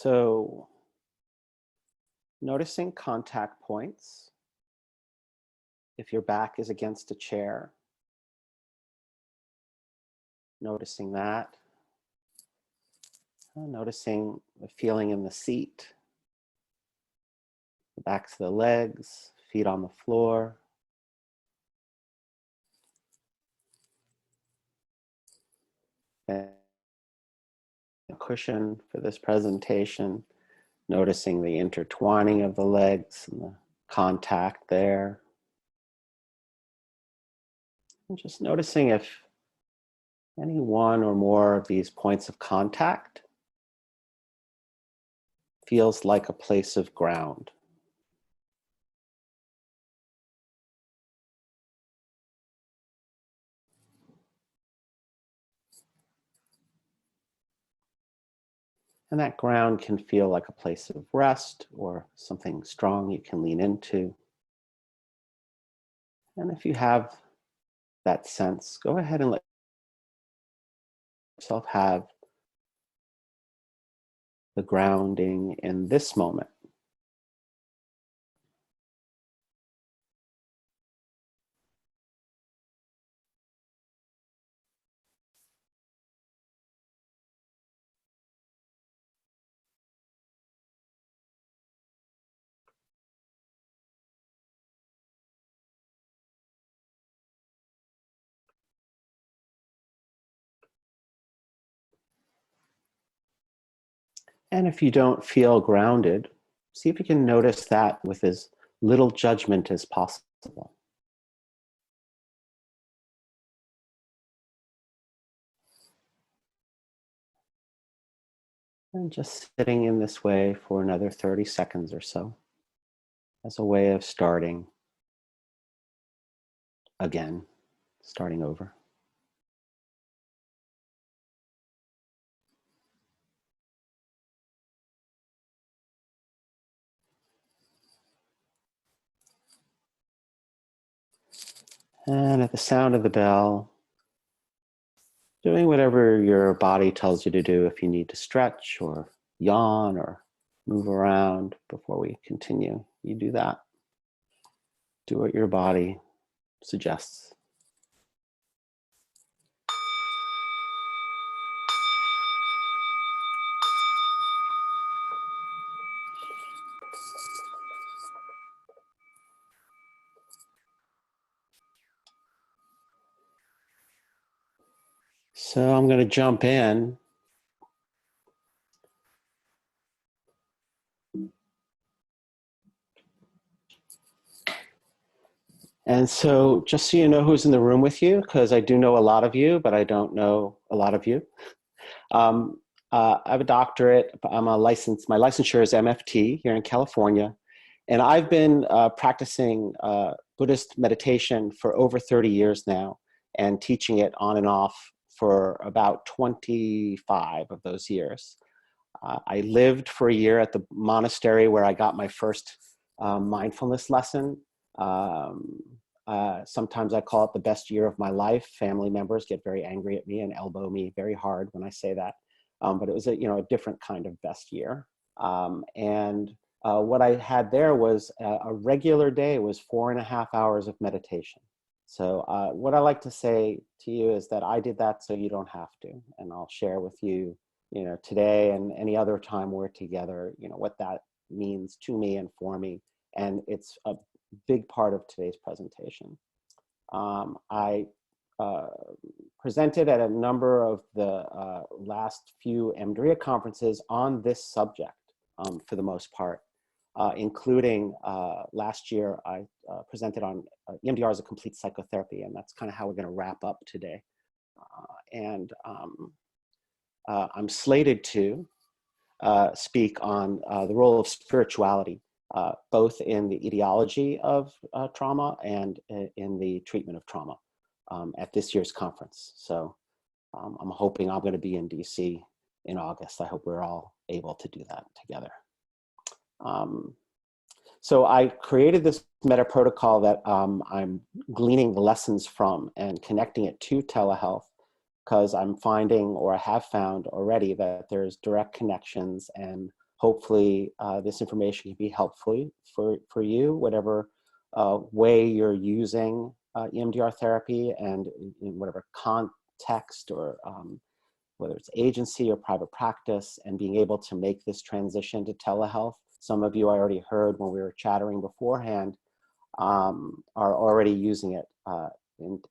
So noticing contact points. If your back is against a chair, noticing that. Noticing the feeling in the seat, the backs of the legs, feet on the floor. And a cushion for this presentation, noticing the intertwining of the legs and the contact there. And just noticing if any one or more of these points of contact feels like a place of ground. And that ground can feel like a place of rest or something strong you can lean into. And if you have that sense, go ahead and let yourself have the grounding in this moment. And if you don't feel grounded, see if you can notice that with as little judgment as possible. And just sitting in this way for another 30 seconds or so as a way of starting again, starting over. And at the sound of the bell, doing whatever your body tells you to do. If you need to stretch or yawn or move around before we continue, you do that. Do what your body suggests. So I'm going to jump in. And so just so you know who's in the room with you, because I do know a lot of you, but I don't know a lot of you. I have a doctorate. I'm a licensed, my licensure is MFT here in California. And I've been practicing Buddhist meditation for over 30 years now and teaching it on and off for about 25 of those years. I lived for a year at the monastery where I got my first mindfulness lesson. Sometimes I call it the best year of my life. Family members get very angry at me and elbow me very hard when I say that. But it was a different kind of best year. What I had there was a regular day was 4.5 hours of meditation. So what I like to say to you is that I did that so you don't have to. And I'll share with you, today and any other time we're together, what that means to me and for me. And it's a big part of today's presentation. I presented at a number of the last few EMDR conferences on this subject for the most part, including last year I presented on EMDR as a complete psychotherapy, and that's kind of how we're going to wrap up today. I'm slated to speak on the role of spirituality, both in the etiology of trauma and in the treatment of trauma at this year's conference. So I'm hoping I'm going to be in DC in August. I hope we're all able to do that together. So I created this Metta protocol that I'm gleaning the lessons from and connecting it to telehealth, because I'm finding, or I have found already, that there's direct connections and hopefully this information can be helpful for you, whatever way you're using EMDR therapy, and in whatever context, or whether it's agency or private practice, and being able to make this transition to telehealth. Some of you I already heard when we were chattering beforehand are already using it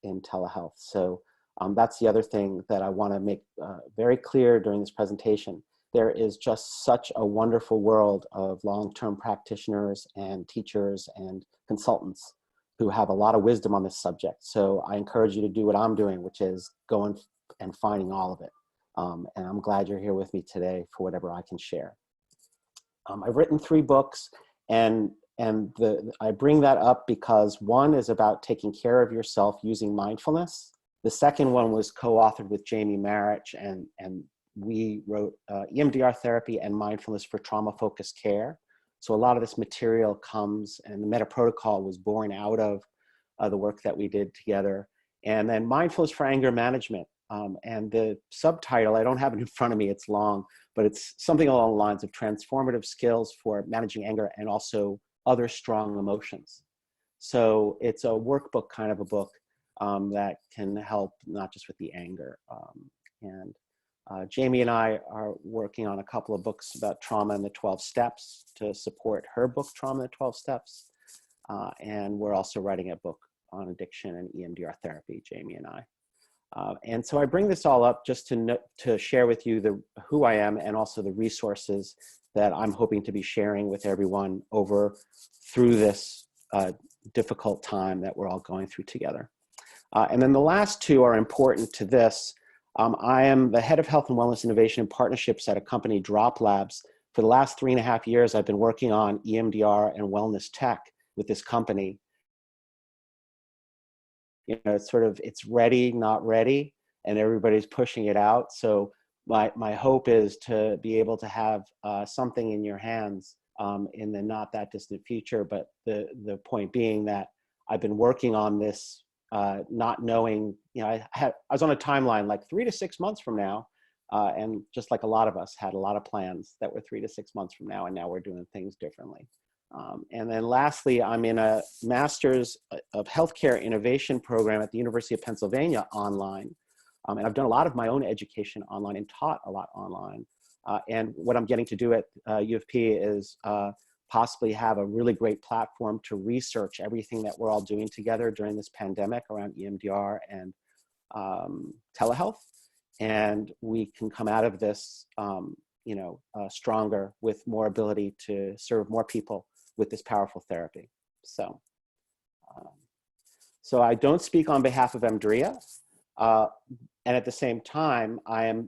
in telehealth. So that's the other thing that I want to make very clear during this presentation. There is just such a wonderful world of long-term practitioners and teachers and consultants who have a lot of wisdom on this subject. So I encourage you to do what I'm doing, which is going and finding all of it. And I'm glad you're here with me today for whatever I can share. I've written 3 books, and I bring that up because one is about taking care of yourself using mindfulness. The second one was co-authored with Jamie Marich, and we wrote EMDR therapy and mindfulness for trauma-focused care. So a lot of this material comes, and the Metta protocol was born out of the work that we did together. And then mindfulness for anger management. And the subtitle, I don't have it in front of me, it's long, but it's something along the lines of transformative skills for managing anger and also other strong emotions. So it's a workbook kind of a book that can help not just with the anger. Jamie and I are working on a couple of books about trauma and the 12 steps to support her book, Trauma and the 12 Steps. And we're also writing a book on addiction and EMDR therapy, Jamie and I. And so I bring this all up just to share with you who I am, and also the resources that I'm hoping to be sharing with everyone through this difficult time that we're all going through together. And then the last 2 are important to this. I am the head of health and wellness innovation and partnerships at a company, Drop Labs. For the last 3.5 years, I've been working on EMDR and wellness tech with this company. You know, it's ready, not ready, and everybody's pushing it out. So my hope is to be able to have something in your hands in the not that distant future. But the point being that I've been working on this, not knowing, you know, I was on a timeline like 3 to 6 months from now, and just like a lot of us had a lot of plans that were 3 to 6 months from now, and now we're doing things differently. And then lastly, I'm in a Master's of Healthcare Innovation program at the University of Pennsylvania online. And I've done a lot of my own education online and taught a lot online. And what I'm getting to do at U of P is possibly have a really great platform to research everything that we're all doing together during this pandemic around EMDR and telehealth. And we can come out of this stronger, with more ability to serve more people with this powerful therapy. So I don't speak on behalf of EMDRIA. And at the same time, I am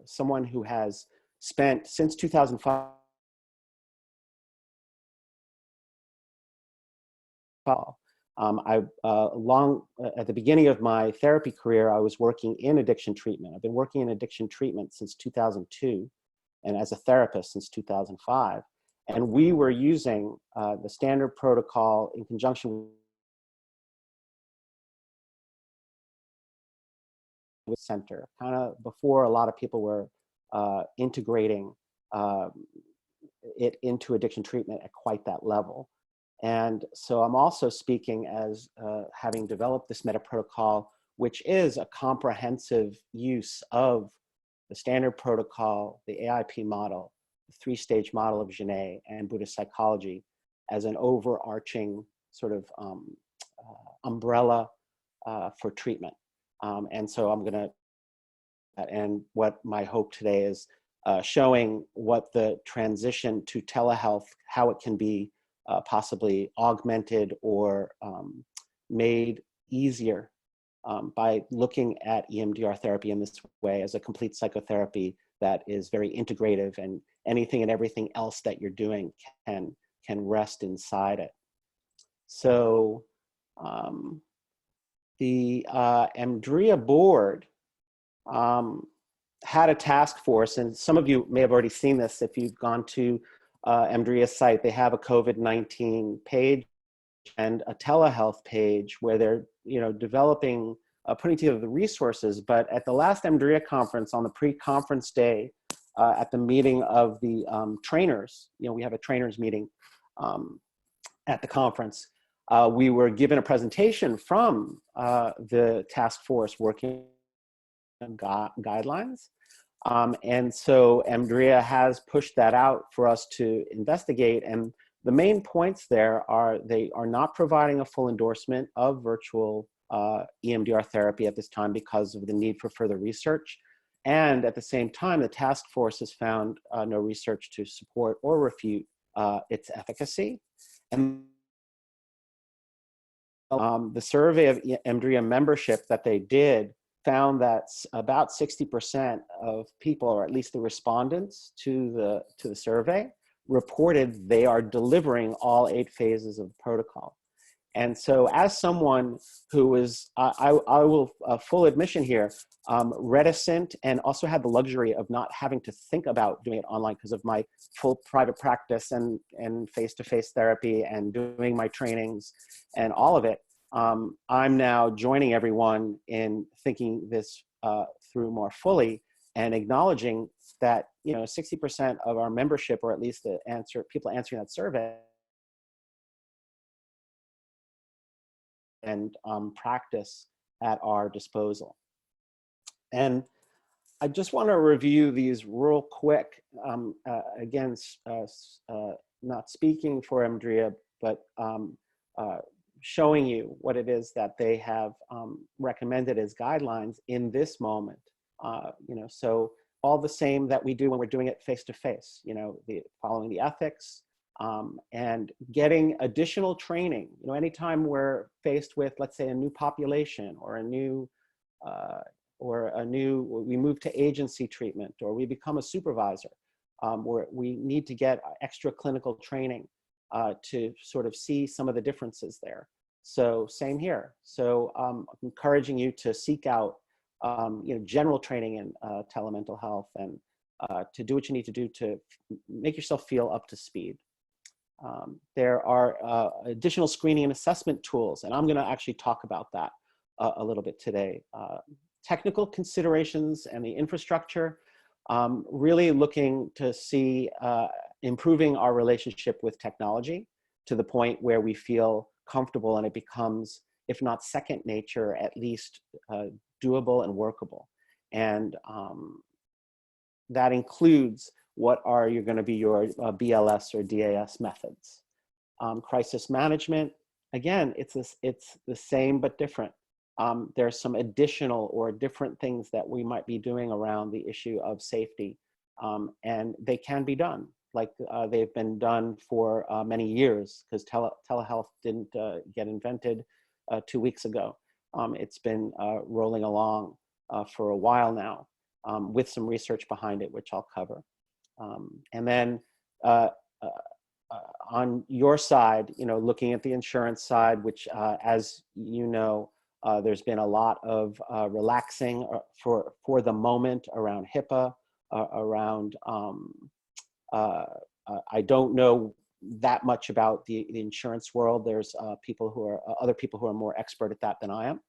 someone who has spent, since 2005, at the beginning of my therapy career, I was working in addiction treatment. I've been working in addiction treatment since 2002, and as a therapist since 2005. And we were using the standard protocol in conjunction with center, kind of before a lot of people were integrating it into addiction treatment at quite that level. And so I'm also speaking as having developed this Metta protocol, which is a comprehensive use of the standard protocol, the AIP model, the 3-stage model of Genet, and Buddhist psychology as an overarching sort of umbrella for treatment. And so I'm gonna, and what my hope today is showing what the transition to telehealth, how it can be possibly augmented or made easier by looking at EMDR therapy in this way as a complete psychotherapy that is very integrative, and anything and everything else that you're doing can rest inside it. So the EMDRIA board had a task force, and some of you may have already seen this if you've gone to EMDRIA's site. They have a COVID-19 page and a telehealth page where they're developing, putting together the resources. But at the last EMDRIA conference, on the pre-conference day, at the meeting of the trainers, we have a trainers meeting at the conference. We were given a presentation from the task force working on guidelines. And so EMDR has pushed that out for us to investigate. And the main points there are they are not providing a full endorsement of virtual EMDR therapy at this time because of the need for further research. And at the same time, the task force has found no research to support or refute its efficacy. And the survey of EMDR membership that they did found that about 60% of people, or at least the respondents to the survey, reported they are delivering all 8 phases of the protocol. And so as someone who is, I will, full admission here, reticent and also had the luxury of not having to think about doing it online because of my full private practice and face-to-face therapy and doing my trainings and all of it, I'm now joining everyone in thinking this through more fully and acknowledging that 60% of our membership, or at least the people answering that survey, and practice at our disposal. And I just want to review these real quick. Again, not speaking for EMDR, but showing you what it is that they have recommended as guidelines in this moment. So all the same that we do when we're doing it face-to-face, following the ethics, and getting additional training. Anytime we're faced with, let's say, a new population or we move to agency treatment, or we become a supervisor, where we need to get extra clinical training to sort of see some of the differences there. So same here. So encouraging you to seek out general training in telemental health, and to do what you need to do to make yourself feel up to speed. There are additional screening and assessment tools, and I'm going to actually talk about that a little bit today. Technical considerations and the infrastructure, really looking to see improving our relationship with technology to the point where we feel comfortable and it becomes, if not second nature, at least doable and workable. And that includes what are going to be your BLS or DAS methods. Crisis management, again, it's the same but different. There's some additional or different things that we might be doing around the issue of safety, and they can be done. Like they've been done for many years, because telehealth didn't get invented 2 weeks ago. It's been rolling along for a while now, with some research behind it, which I'll cover. And then on your side, looking at the insurance side, which as you know, there's been a lot of relaxing for the moment around HIPAA, around, I don't know that much about the insurance world. There's other people who are more expert at that than I am.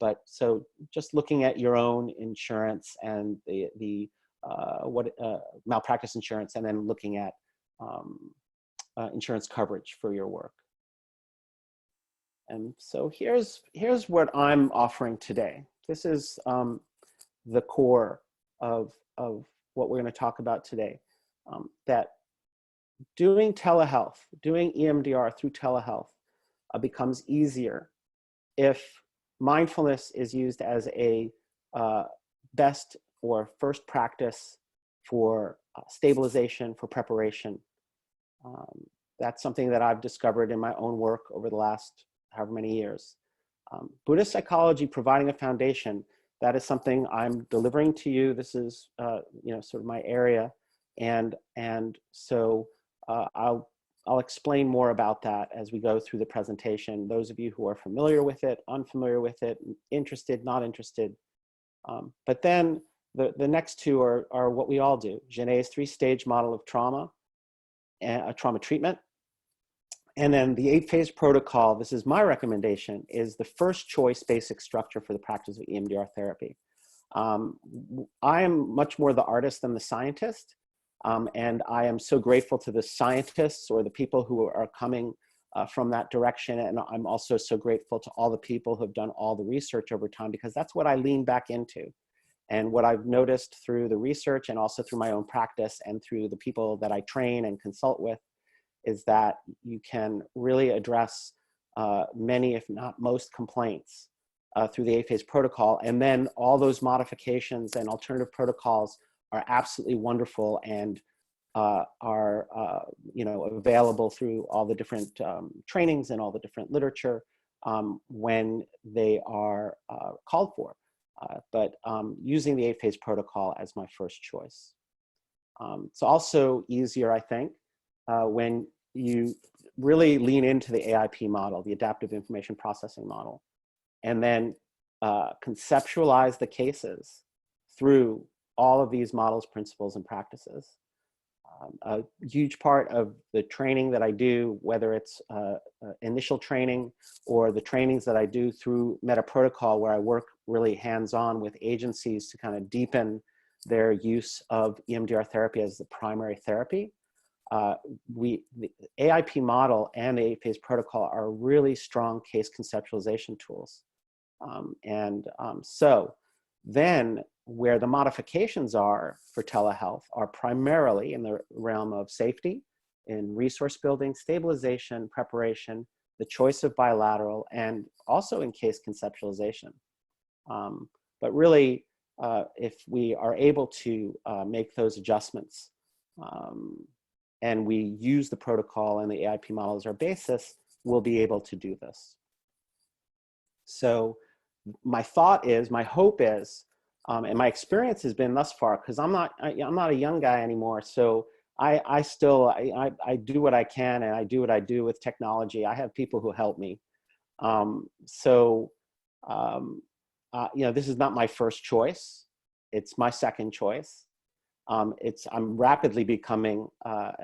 But so just looking at your own insurance and the malpractice insurance, and then looking at insurance coverage for your work. And so here's what I'm offering today. This is the core of what we're going to talk about today. That doing telehealth, doing EMDR through telehealth becomes easier if mindfulness is used as a best or first practice for stabilization, for preparation. That's something that I've discovered in my own work over the last however many years. Buddhist psychology providing a foundation, that is something I'm delivering to you. This is sort of my area, and so I'll explain more about that as we go through the presentation. Those of you who are familiar with it, unfamiliar with it, interested, not interested. But then the next two are what we all do. Genet's 3-stage model of trauma, and trauma treatment. And then the 8-phase protocol, this is my recommendation, is the first choice basic structure for the practice of EMDR therapy. I am much more the artist than the scientist. And I am so grateful to the scientists or the people who are coming from that direction. And I'm also so grateful to all the people who have done all the research over time, because that's what I lean back into. And what I've noticed through the research and also through my own practice and through the people that I train and consult with is that you can really address many, if not most, complaints through the 8-phase protocol. And then all those modifications and alternative protocols are absolutely wonderful and are available through all the different trainings and all the different literature when they are called for. But using the 8-phase protocol as my first choice. It's also easier, I think, when you really lean into the AIP model, the adaptive information processing model, and then conceptualize the cases through all of these models, principles, and practices. A huge part of the training that I do, whether it's initial training or the trainings that I do through Metta Protocol, where I work really hands-on with agencies to kind of deepen their use of EMDR therapy as the primary therapy. The AIP model and the 8-phase protocol are really strong case conceptualization tools. So then where the modifications are for telehealth are primarily in the realm of safety, in resource building, stabilization, preparation, the choice of bilateral, and also in case conceptualization. But really, if we are able to make those adjustments and we use the protocol and the AIP model as our basis, we'll be able to do this. So my thought is, my hope is, and my experience has been thus far, because I'm not a young guy anymore, so I do what I can, and I do what I do with technology. I have people who help me. This is not my first choice. It's my second choice. I'm rapidly becoming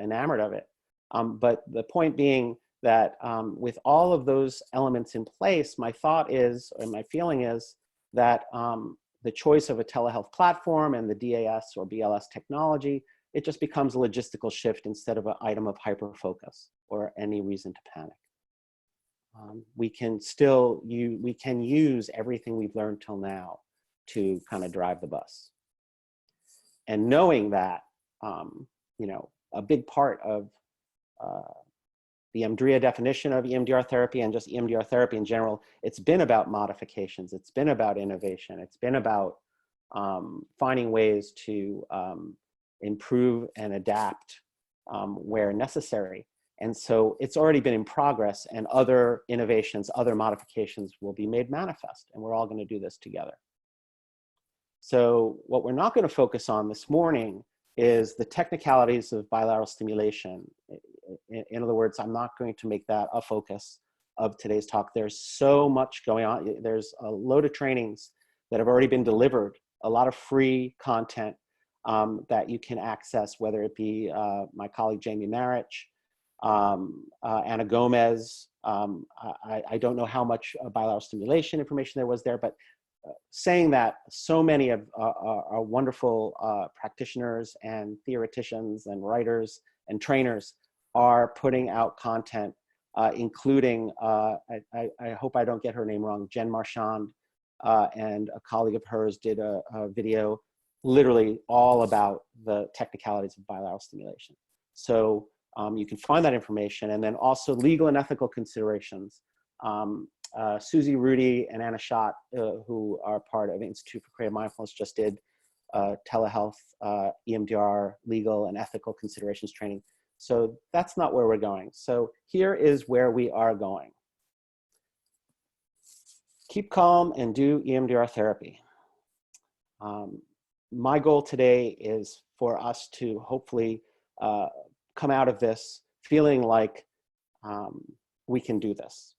enamored of it. But the point being that with all of those elements in place, my thought is, or my feeling is, that the choice of a telehealth platform and the DAS or BLS technology, it just becomes a logistical shift instead of an item of hyperfocus or any reason to panic. We can use everything we've learned till now to kind of drive the bus. And knowing that, a big part of the EMDR definition of EMDR therapy and just EMDR therapy in general, it's been about modifications, it's been about innovation, it's been about finding ways to improve and adapt where necessary. And so it's already been in progress, and other innovations, other modifications will be made manifest, and we're all going to do this together. So what we're not going to focus on this morning is the technicalities of bilateral stimulation. In other words, I'm not going to make that a focus of today's talk. There's so much going on. There's a load of trainings that have already been delivered, a lot of free content that you can access, whether it be my colleague Jamie Marich, Anna Gomez. I don't know how much bilateral stimulation information there was there, but saying that so many of our wonderful practitioners and theoreticians and writers and trainers are putting out content, including, I hope I don't get her name wrong, Jen Marchand and a colleague of hers did a video literally all about the technicalities of bilateral stimulation. So you can find that information, and then also legal and ethical considerations. Susie Rudy and Anna Schott, who are part of the Institute for Creative Mindfulness, just did telehealth, EMDR, legal and ethical considerations training. So that's not where we're going. So here is where we are going. Keep calm and do EMDR therapy. My goal today is for us to hopefully come out of this feeling like we can do this.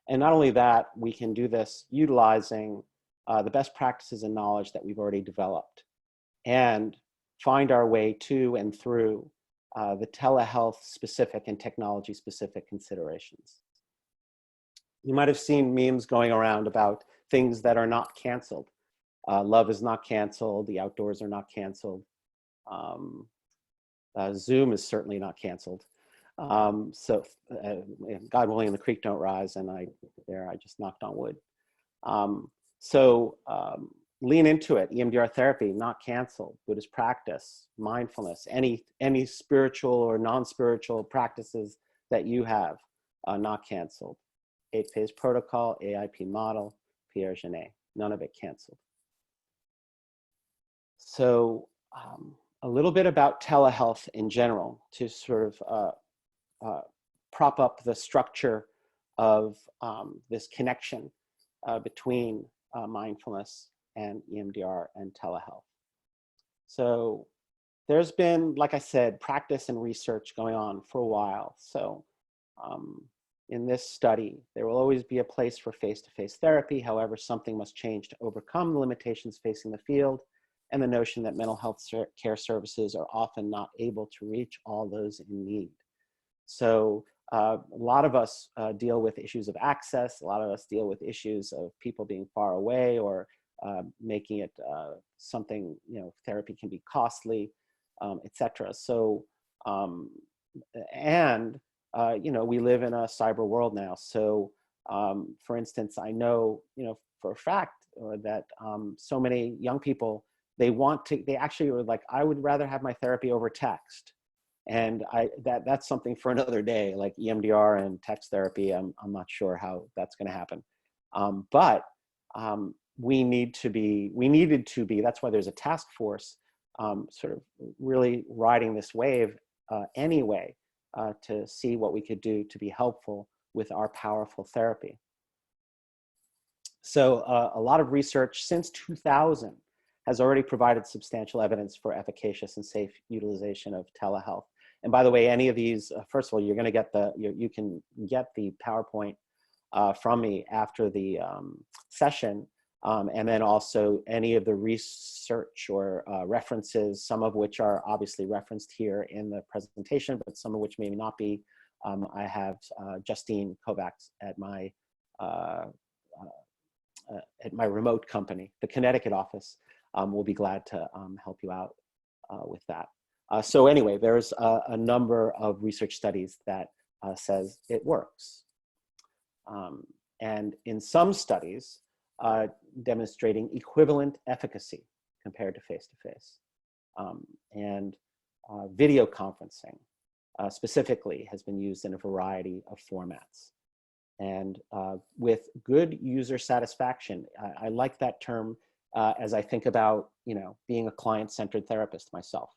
And not only that, we can do this utilizing the best practices and knowledge that we've already developed, and find our way to and through the telehealth specific and technology specific considerations. You might have seen memes going around about things that are not canceled. Love is not canceled. The outdoors are not canceled. Zoom is certainly not canceled. So God willing, the creek don't rise, and I just knocked on wood. So lean into it. EMDR therapy, not canceled. Buddhist practice, mindfulness, any spiritual or non-spiritual practices that you have, not canceled. 8-phase protocol, AIP model, Pierre Genet, none of it canceled. So a little bit about telehealth in general to sort of prop up the structure of this connection between mindfulness and EMDR and telehealth. So there's been, like I said, practice and research going on for a while. So in this study, there will always be a place for face-to-face therapy. However, something must change to overcome the limitations facing the field and the notion that mental health care services are often not able to reach all those in need. So a lot of us deal with issues of access. A lot of us deal with issues of people being far away or making it something, therapy can be costly, etc. So, we live in a cyber world now. So, for instance, I know, for a fact that so many young people, they actually were like, I would rather have my therapy over text. And that's something for another day, like EMDR and text therapy. I'm not sure how that's going to happen. But we needed to be, that's why there's a task force sort of really riding this wave anyway, to see what we could do to be helpful with our powerful therapy. So a lot of research since 2000 has already provided substantial evidence for efficacious and safe utilization of telehealth. And by the way, any of these, first of all, you're going to get you can get the PowerPoint from me after the session. And then also any of the research or references, some of which are obviously referenced here in the presentation, but some of which may not be. I have Justine Kovacs at my remote company, the Connecticut office. We'll be glad to help you out with that. So anyway, there's a number of research studies that says it works. And in some studies, demonstrating equivalent efficacy compared to face-to-face. And video conferencing specifically has been used in a variety of formats. And with good user satisfaction, I like that term as I think about, being a client-centered therapist myself,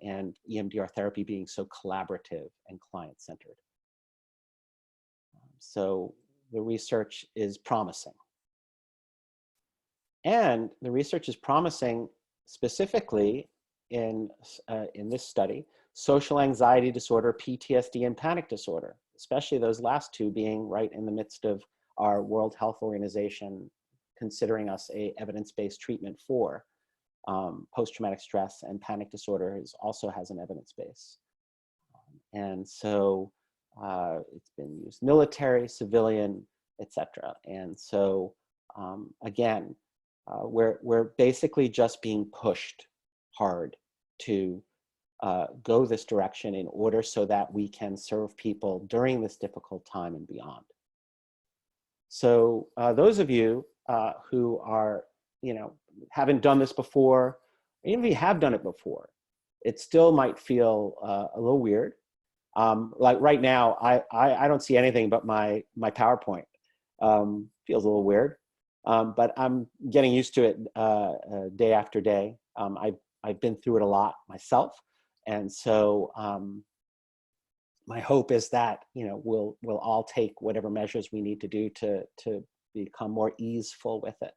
and EMDR therapy being so collaborative and client-centered. So the research is promising. And the research is promising specifically in this study, social anxiety disorder, PTSD, and panic disorder, especially those last two being right in the midst of our World Health Organization considering us a evidence-based treatment for post-traumatic stress, and panic disorder also has an evidence base. And so it's been used military, civilian, etc. And so again, we're basically just being pushed hard to go this direction in order so that we can serve people during this difficult time and beyond. So those of you who are, haven't done this before, even if you have done it before, it still might feel a little weird. Like right now, I don't see anything but my PowerPoint. Feels a little weird, but I'm getting used to it day after day. I've been through it a lot myself, and so my hope is that we'll all take whatever measures we need to do to become more easeful with it.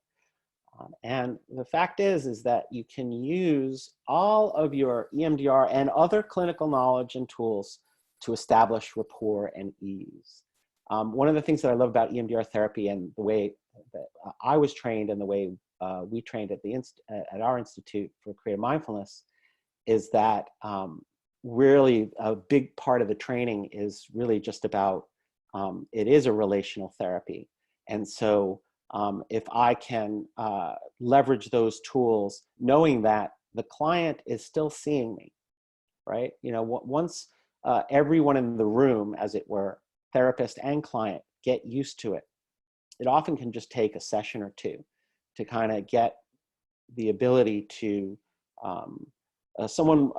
And the fact is that you can use all of your EMDR and other clinical knowledge and tools to establish rapport and ease. One of the things that I love about EMDR therapy and the way that I was trained and the way we trained at our Institute for Creative Mindfulness is that really a big part of the training is really just about, it is a relational therapy. And so if I can leverage those tools, knowing that the client is still seeing me, right? You know, once everyone in the room, as it were, therapist and client, get used to it, it often can just take a session or two to kind of get the ability to, someone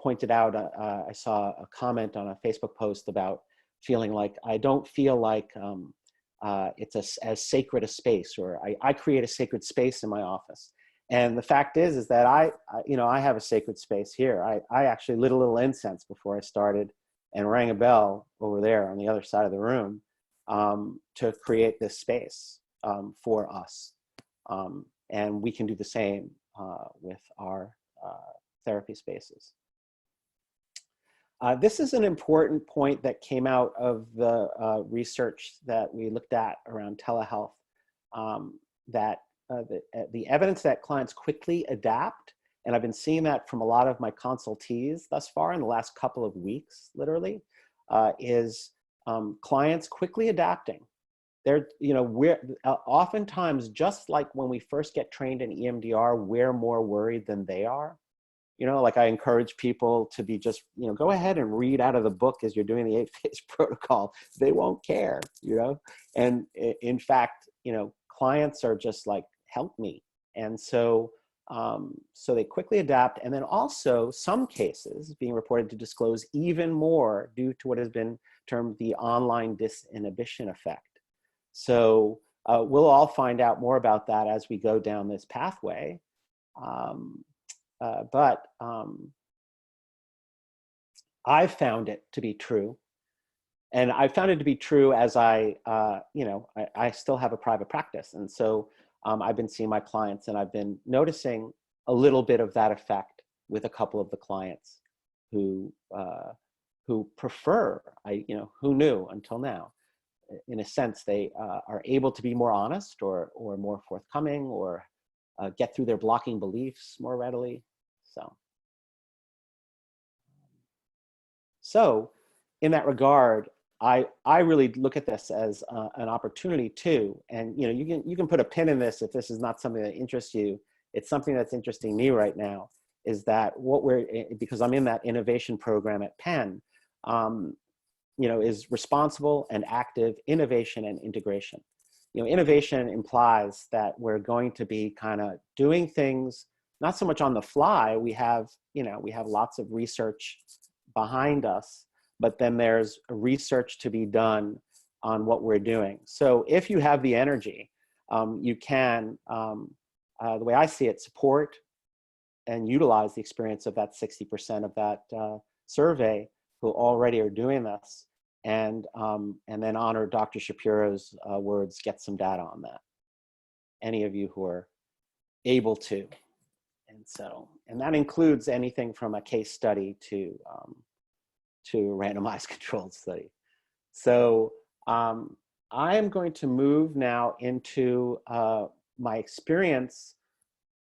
pointed out, I saw a comment on a Facebook post about feeling like, I don't feel like it's as sacred a space, or I create a sacred space in my office. And the fact is that I have a sacred space here. I actually lit a little incense before I started and rang a bell over there on the other side of the room to create this space for us. And we can do the same with our therapy spaces. This is an important point that came out of the research that we looked at around telehealth, that the evidence that clients quickly adapt, and I've been seeing that from a lot of my consultees thus far in the last couple of weeks, literally, is clients quickly adapting. They're, we're oftentimes, just like when we first get trained in EMDR, we're more worried than they are. Like I encourage people to be just, go ahead and read out of the book as you're doing the 8-phase protocol. They won't care, And in fact, clients are just like, help me. And so, so they quickly adapt. And then also some cases being reported to disclose even more due to what has been termed the online disinhibition effect. So we'll all find out more about that as we go down this pathway. But I've found it to be true. And I found it to be true as I still have a private practice. And so I've been seeing my clients, and I've been noticing a little bit of that effect with a couple of the clients who prefer, who knew until now. In a sense, they are able to be more honest or more forthcoming, or get through their blocking beliefs more readily. So in that regard, I really look at this as an opportunity too. And you can put a pin in this if this is not something that interests you. It's something that's interesting me right now, is that because I'm in that innovation program at Penn, is responsible and active innovation and integration. Innovation implies that we're going to be kind of doing things, not so much on the fly. We have lots of research behind us, but then there's research to be done on what we're doing. So if you have the energy, you can, the way I see it, support and utilize the experience of that 60% of that survey who already are doing this, and then honor Dr. Shapiro's words, get some data on that. Any of you who are able to. And that includes anything from a case study to a randomized controlled study. So I am going to move now into my experience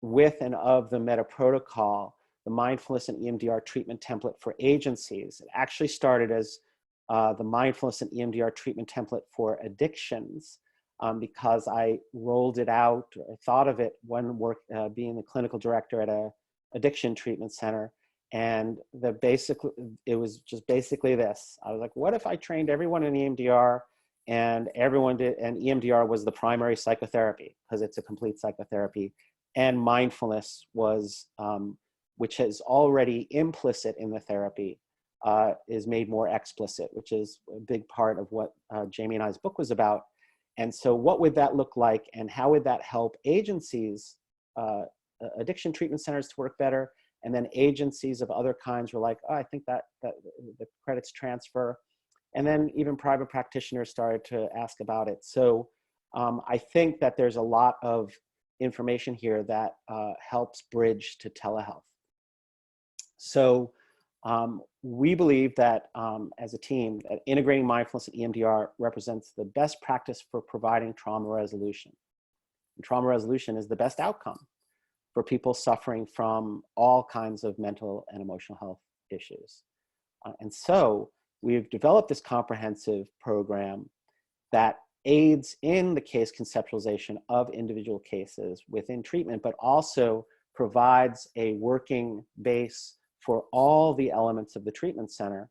with and of the Metta protocol, the mindfulness and EMDR treatment template for agencies. It actually started as the mindfulness and EMDR treatment template for addictions, because I rolled it out, or thought of it when being the clinical director at a addiction treatment center. And it was just basically this. I was like, what if I trained everyone in EMDR, and everyone did, and EMDR was the primary psychotherapy, because it's a complete psychotherapy, and mindfulness was, which is already implicit in the therapy, is made more explicit, which is a big part of what Jamie and I's book was about. And so what would that look like, and how would that help agencies, addiction treatment centers, to work better? And then agencies of other kinds were like, oh, I think that the credits transfer. And then even private practitioners started to ask about it. So I think that there's a lot of information here that helps bridge to telehealth. So we believe that as a team, that integrating mindfulness and EMDR represents the best practice for providing trauma resolution. And trauma resolution is the best outcome for people suffering from all kinds of mental and emotional health issues. And so we've developed this comprehensive program that aids in the case conceptualization of individual cases within treatment, but also provides a working base for all the elements of the treatment center,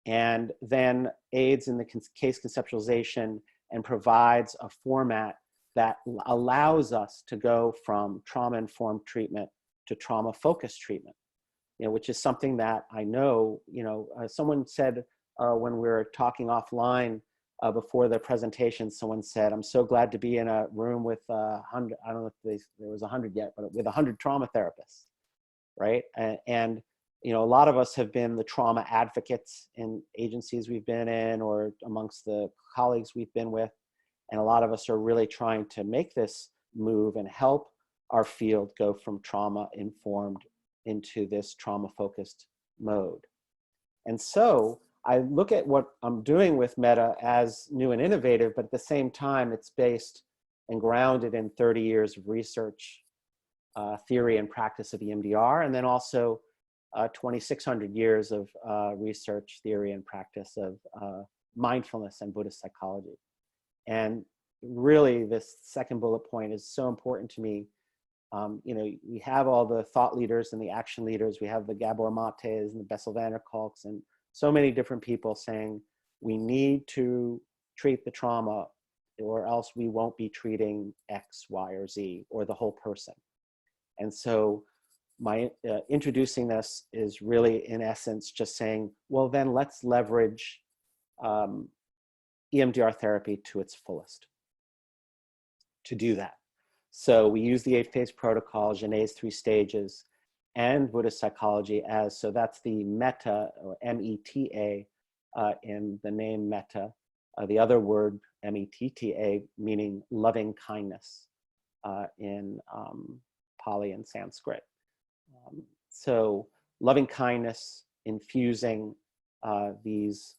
and then aids in the case conceptualization and provides a format that allows us to go from trauma-informed treatment to trauma-focused treatment, which is something that I know, someone said when we were talking offline before the presentation, someone said, I'm so glad to be in a room with 100, I don't know if there was 100 yet, but with 100 trauma therapists, right? And a lot of us have been the trauma advocates in agencies we've been in or amongst the colleagues we've been with. And a lot of us are really trying to make this move and help our field go from trauma-informed into this trauma-focused mode. And so I look at what I'm doing with Metta as new and innovative, but at the same time, it's based and grounded in 30 years of research, theory and practice of EMDR, and then also 2,600 years of research, theory, and practice of mindfulness and Buddhist psychology. And really, this second bullet point is so important to me. We have all the thought leaders and the action leaders. We have the Gabor Mates and the Bessel van der Kolks and so many different people saying we need to treat the trauma or else we won't be treating X, Y, or Z or the whole person. And so my introducing this is really, in essence, just saying, well, then let's leverage EMDR therapy to its fullest to do that. So we use the 8-phase protocol, Genet's 3 stages, and Buddhist psychology so that's the Metta, or M-E-T-A, in the name Metta. The other word, M-E-T-T-A, meaning loving kindness in Pali and Sanskrit. So loving kindness infusing these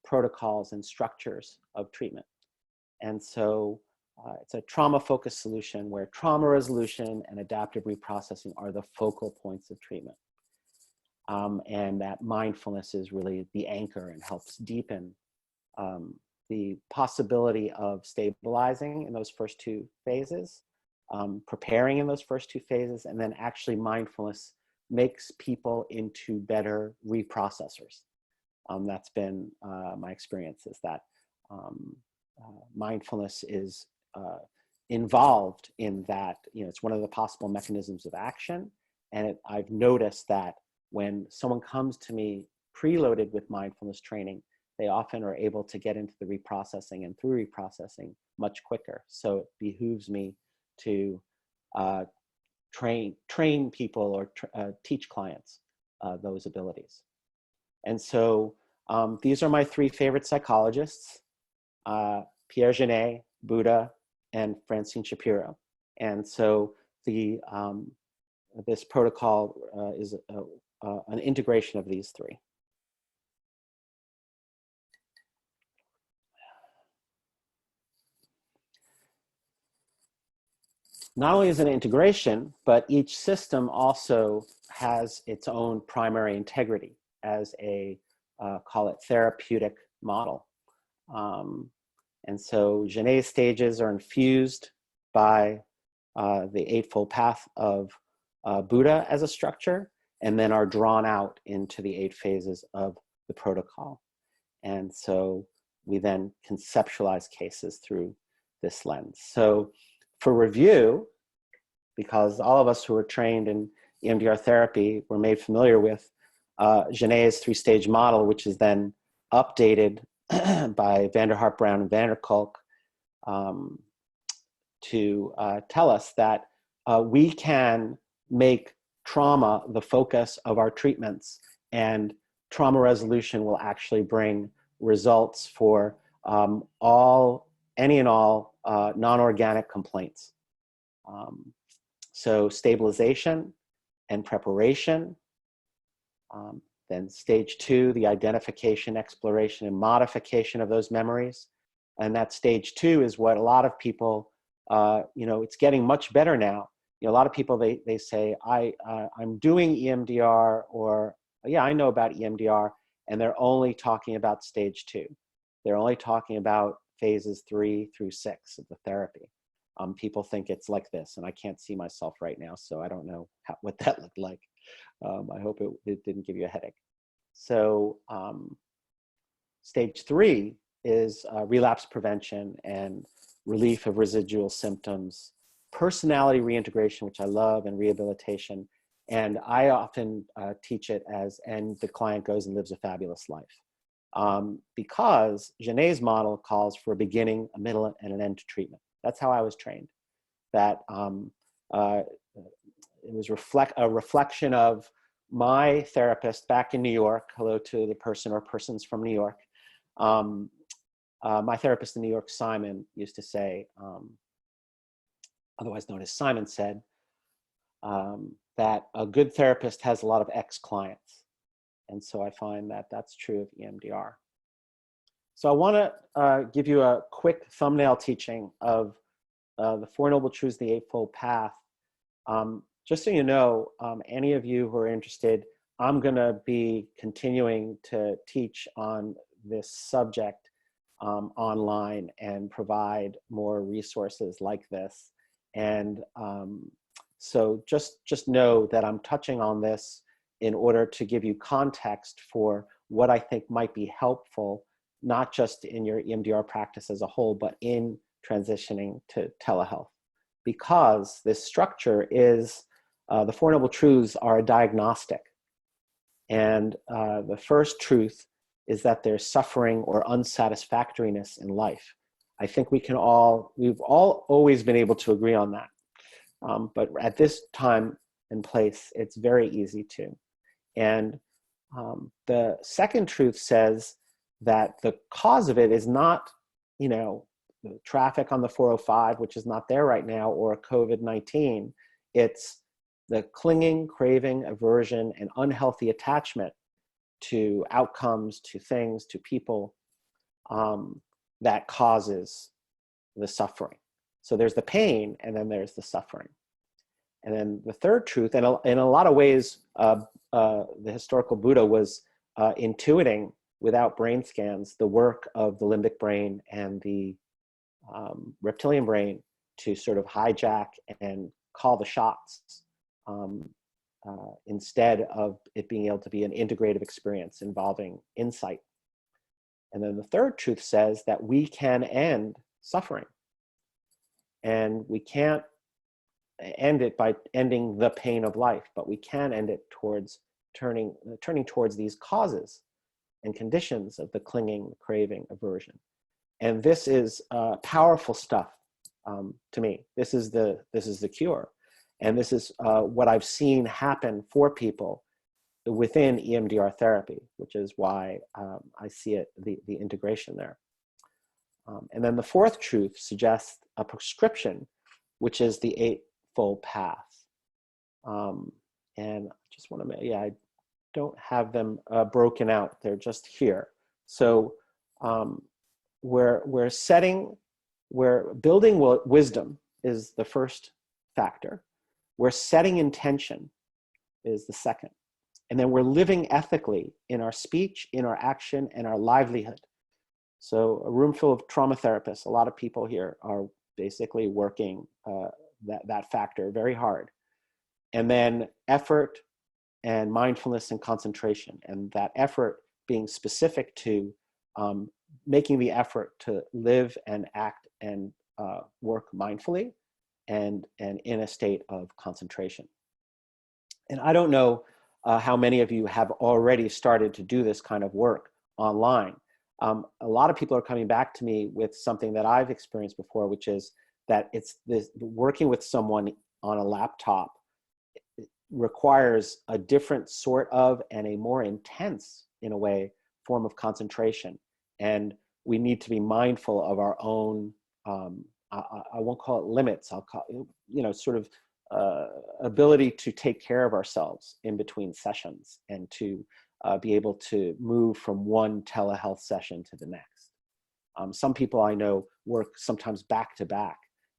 protocols and structures of treatment. And so it's a trauma-focused solution where trauma resolution and adaptive reprocessing are the focal points of treatment. And that mindfulness is really the anchor and helps deepen the possibility of stabilizing in those first 2 phases, preparing in those first 2 phases, and then actually mindfulness makes people into better reprocessors. That's been my experience, is that mindfulness is involved in that. It's one of the possible mechanisms of action. And I've noticed that when someone comes to me preloaded with mindfulness training, they often are able to get into the reprocessing and through reprocessing much quicker. So it behooves me to train people or teach clients those abilities. And so these are my 3 favorite psychologists, Pierre Genet, Buddha, and Francine Shapiro. And so this protocol is an integration of these 3. Not only is it an integration, but each system also has its own primary integrity as a, call it therapeutic model. And so Genet's stages are infused by the Eightfold Path of Buddha as a structure, and then are drawn out into the 8 phases of the protocol. And so we then conceptualize cases through this lens. So for review, because all of us who are trained in EMDR therapy were made familiar with Genet's 3-stage model, which is then updated by van der Hart, Brown, and van der Kolk to tell us that we can make trauma the focus of our treatments, and trauma resolution will actually bring results for any and all non-organic complaints. So stabilization and preparation. Then stage 2, the identification, exploration, and modification of those memories. And that stage 2 is what a lot of people, it's getting much better now. A lot of people, they say, I'm doing EMDR, or yeah, I know about EMDR, and they're only talking about stage 2. They're only talking about phases 3 through 6 of the therapy. People think it's like this, and I can't see myself right now, so I don't know what that looked like. I hope it didn't give you a headache. So stage 3 is relapse prevention and relief of residual symptoms, personality reintegration, which I love, and rehabilitation. And I often teach it as, and the client goes and lives a fabulous life. Because Genet's model calls for a beginning, a middle, and an end to treatment. That's how I was trained. That it was a reflection of my therapist back in New York. Hello to the person or persons from New York. My therapist in New York, Simon, used to say, otherwise known as Simon, said that a good therapist has a lot of ex-clients. And so I find that that's true of EMDR. So I want to give you a quick thumbnail teaching of the Four Noble Truths, the Eightfold Path. Just so you know, any of you who are interested, I'm going to be continuing to teach on this subject online and provide more resources like this. And so just know that I'm touching on this in order to give you context for what I think might be helpful, not just in your EMDR practice as a whole, but in transitioning to telehealth. Because this structure is, the Four Noble Truths are a diagnostic. And the first truth is that there's suffering or unsatisfactoriness in life. I think we've all always been able to agree on that. But at this time and place, it's very easy to. And the second truth says that the cause of it is not, the traffic on the 405, which is not there right now, or COVID-19. It's the clinging, craving, aversion, and unhealthy attachment to outcomes, to things, to people, that causes the suffering. So there's the pain, and then there's the suffering. And then the third truth, and in a lot of ways, the historical Buddha was intuiting, without brain scans, the work of the limbic brain and the reptilian brain to sort of hijack and call the shots, instead of it being able to be an integrative experience involving insight. And then the third truth says that we can end suffering. And we can't end it by ending the pain of life, but we can end it towards turning towards these causes and conditions of the clinging, craving, aversion. And this is powerful stuff to me. This is the cure. And this is what I've seen happen for people within EMDR therapy, which is why I see it, the integration there. And then the fourth truth suggests a prescription, which is the Eightfold Path. And I just want to, I don't have them broken out. They're just here. So we're building wisdom is the first factor. We're setting intention is the second. And then we're living ethically in our speech, in our action, and our livelihood. So a room full of trauma therapists, a lot of people here are basically working that factor very hard. And then effort and mindfulness and concentration. And that effort being specific to making the effort to live and act and work mindfully and in a state of concentration. And I don't know how many of you have already started to do this kind of work online. A lot of people are coming back to me with something that I've experienced before, which is that it's this working with someone on a laptop requires a different sort of and a more intense, in a way, form of concentration. And we need to be mindful of our own, I won't call it limits, I'll call it, sort of ability to take care of ourselves in between sessions and to be able to move from one telehealth session to the next. Some people I know work sometimes back to back,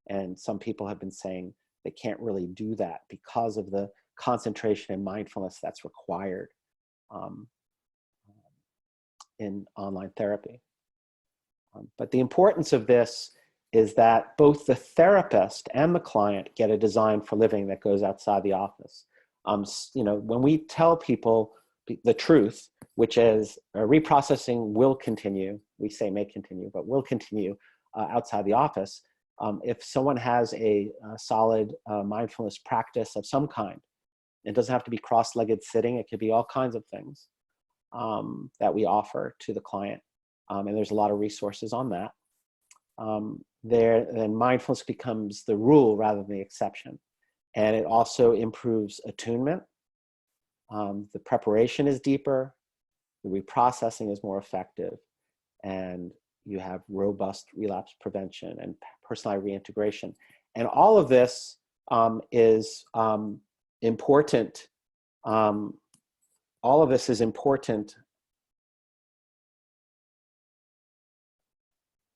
and some people have been saying they can't really do that because of the concentration and mindfulness that's required in online therapy. But the importance of this is that both the therapist and the client get a design for living that goes outside the office. When we tell people the truth, which is reprocessing will continue, we say may continue, but will continue outside the office. If someone has a solid mindfulness practice of some kind, it doesn't have to be cross-legged sitting, it could be all kinds of things that we offer to the client. And there's a lot of resources on that. Then mindfulness becomes the rule rather than the exception. And it also improves attunement. The preparation is deeper, the reprocessing is more effective, and you have robust relapse prevention and personalized reintegration. And all of this is important. All of this is important.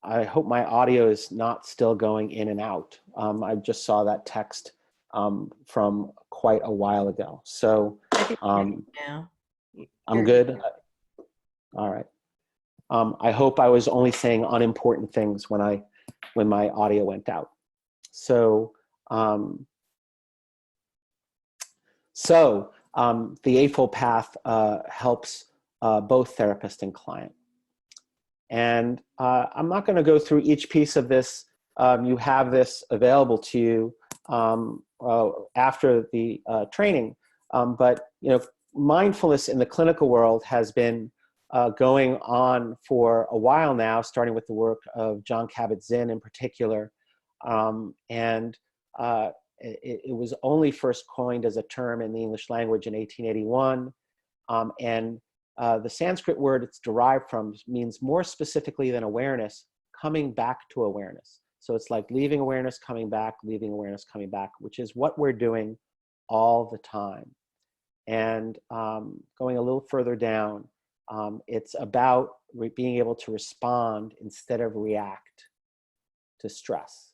I hope my audio is not still going in and out. I just saw that text from quite a while ago. So I'm good. All right. I hope I was only saying unimportant things when my audio went out. So the Eightfold Path helps both therapist and client. And I'm not going to go through each piece of this. You have this available to you after the training. But mindfulness in the clinical world has been going on for a while now, starting with the work of Jon Kabat-Zinn in particular. It was only first coined as a term in the English language in 1881. The Sanskrit word it's derived from means more specifically than awareness, coming back to awareness. So it's like leaving awareness, coming back, leaving awareness, coming back, which is what we're doing all the time. And going a little further down, it's about being able to respond instead of react to stress.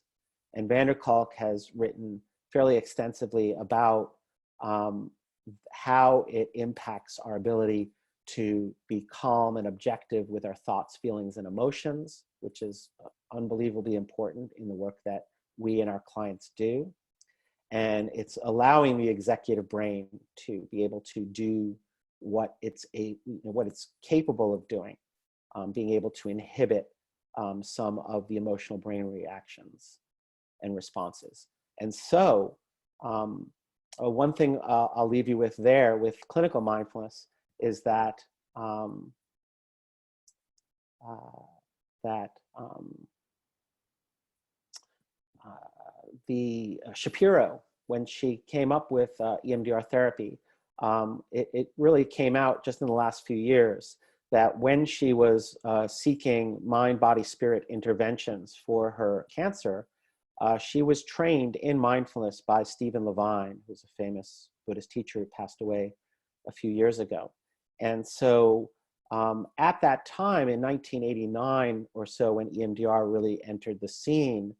And van der Kolk has written fairly extensively about how it impacts our ability to be calm and objective with our thoughts, feelings, and emotions, which is unbelievably important in the work that we and our clients do. And it's allowing the executive brain to be able to do what it's capable of doing, being able to inhibit some of the emotional brain reactions and responses. And so one thing I'll leave you with there with clinical mindfulness is that Shapiro, when she came up with EMDR therapy, it really came out just in the last few years that when she was seeking mind, body, spirit interventions for her cancer, she was trained in mindfulness by Stephen Levine, who's a famous Buddhist teacher who passed away a few years ago. And so at that time in 1989 or so, when EMDR really entered the scene,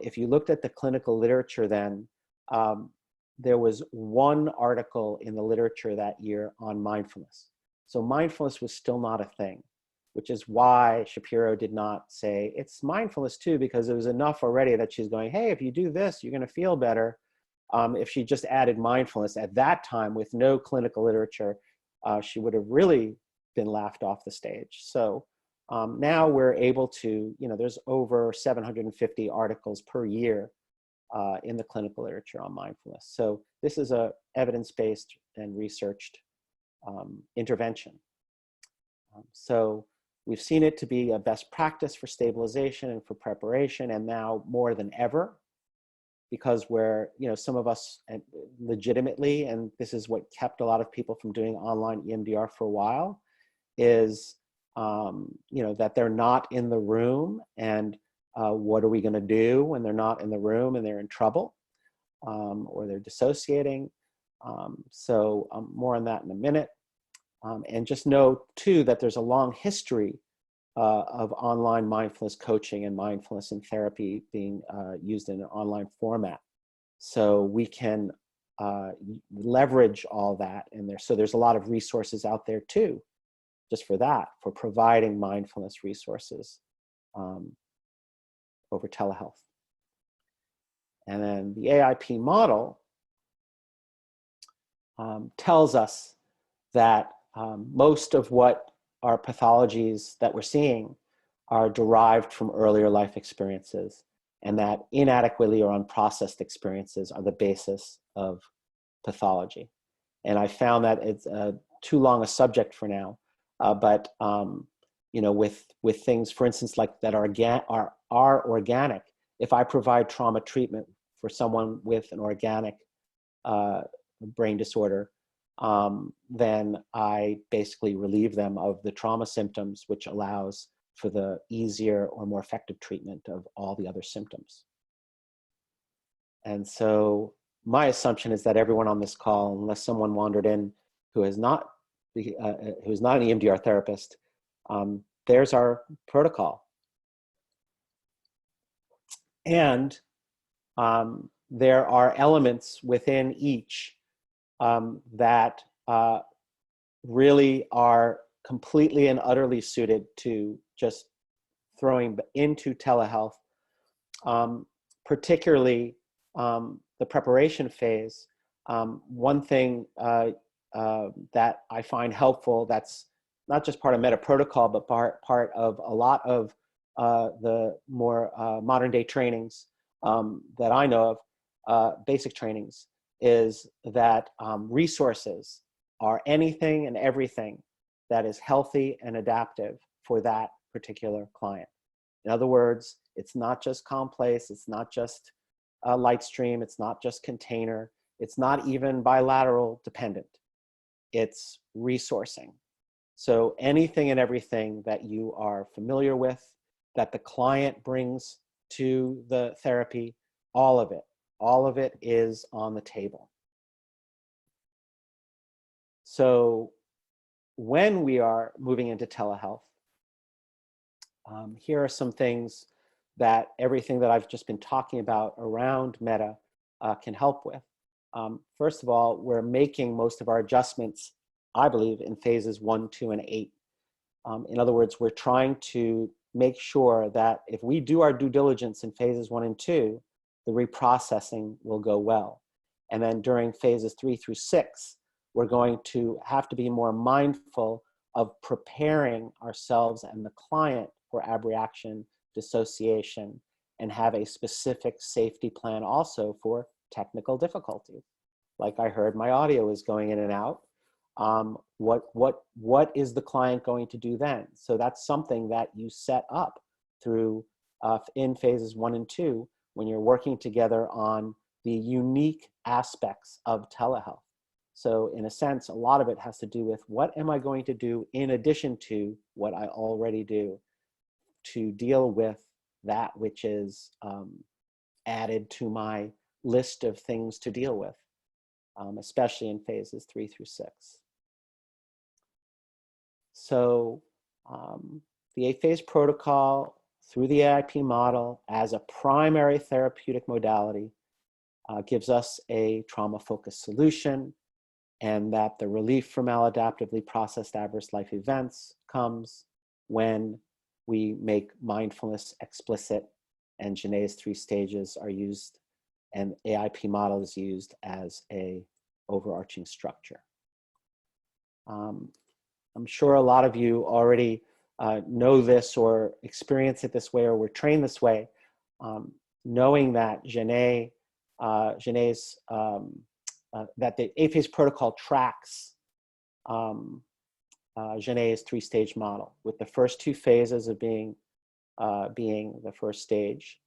if you looked at the clinical literature then, there was one article in the literature that year on mindfulness. So mindfulness was still not a thing, which is why Shapiro did not say, it's mindfulness too, because it was enough already that she's going, hey, if you do this, you're going to feel better. If she just added mindfulness at that time with no clinical literature, she would have really been laughed off the stage. So now we're able to, there's over 750 articles per year in the clinical literature on mindfulness. So this is a evidence-based and researched intervention. So we've seen it to be a best practice for stabilization and for preparation, and now more than ever, because we're, some of us legitimately, and this is what kept a lot of people from doing online EMDR for a while, is, that they're not in the room, and what are we going to do when they're not in the room and they're in trouble, or they're dissociating. So more on that in a minute. And just know too that there's a long history of online mindfulness coaching and mindfulness and therapy being used in an online format. So we can leverage all that in there. So there's a lot of resources out there too, just for that, for providing mindfulness resources over telehealth. And then the AIP model tells us that most of what our pathologies that we're seeing are derived from earlier life experiences, and that inadequately or unprocessed experiences are the basis of pathology. And I found that it's too long a subject for now, but you know, with things, for instance, like that are organic. If I provide trauma treatment for someone with an organic brain disorder, then I basically relieve them of the trauma symptoms, which allows for the easier or more effective treatment of all the other symptoms. And so my assumption is that everyone on this call, unless someone wandered in who is not an EMDR therapist, there's our protocol. And there are elements within each that really are completely and utterly suited to just throwing into telehealth, particularly the preparation phase. One thing that I find helpful, that's not just part of Metta protocol, but part of a lot of the more modern day trainings that I know of, basic trainings, is that resources are anything and everything that is healthy and adaptive for that particular client. In other words, it's not just complex, it's not just light stream, it's not just container, it's not even bilateral dependent. It's resourcing. So anything and everything that you are familiar with, that the client brings to the therapy, all of it is on the table. So when we are moving into telehealth, here are some things that everything that I've just been talking about around Metta can help with. First of all, we're making most of our adjustments, I believe, in phases 1, 2, and 8. In other words, we're trying to make sure that if we do our due diligence in phases 1 and 2, the reprocessing will go well. And then during phases 3 through 6, we're going to have to be more mindful of preparing ourselves and the client for abreaction, dissociation, and have a specific safety plan also for technical difficulties. Like I heard my audio is going in and out. What is the client going to do then? So that's something that you set up through in phases 1 and 2 when you're working together on the unique aspects of telehealth. So in a sense, a lot of it has to do with what am I going to do in addition to what I already do to deal with that which is added to my list of things to deal with, especially in phases 3 through 6. So the 8-phase protocol through the AIP model as a primary therapeutic modality gives us a trauma-focused solution, and that the relief from maladaptively processed adverse life events comes when we make mindfulness explicit, and Genet's 3 stages are used, and AIP model is used as a overarching structure. I'm sure a lot of you already know this or experience it this way or were trained this way, knowing that that the 8-phase protocol tracks Genet's 3-stage model, with the first 2 phases of being the first stage,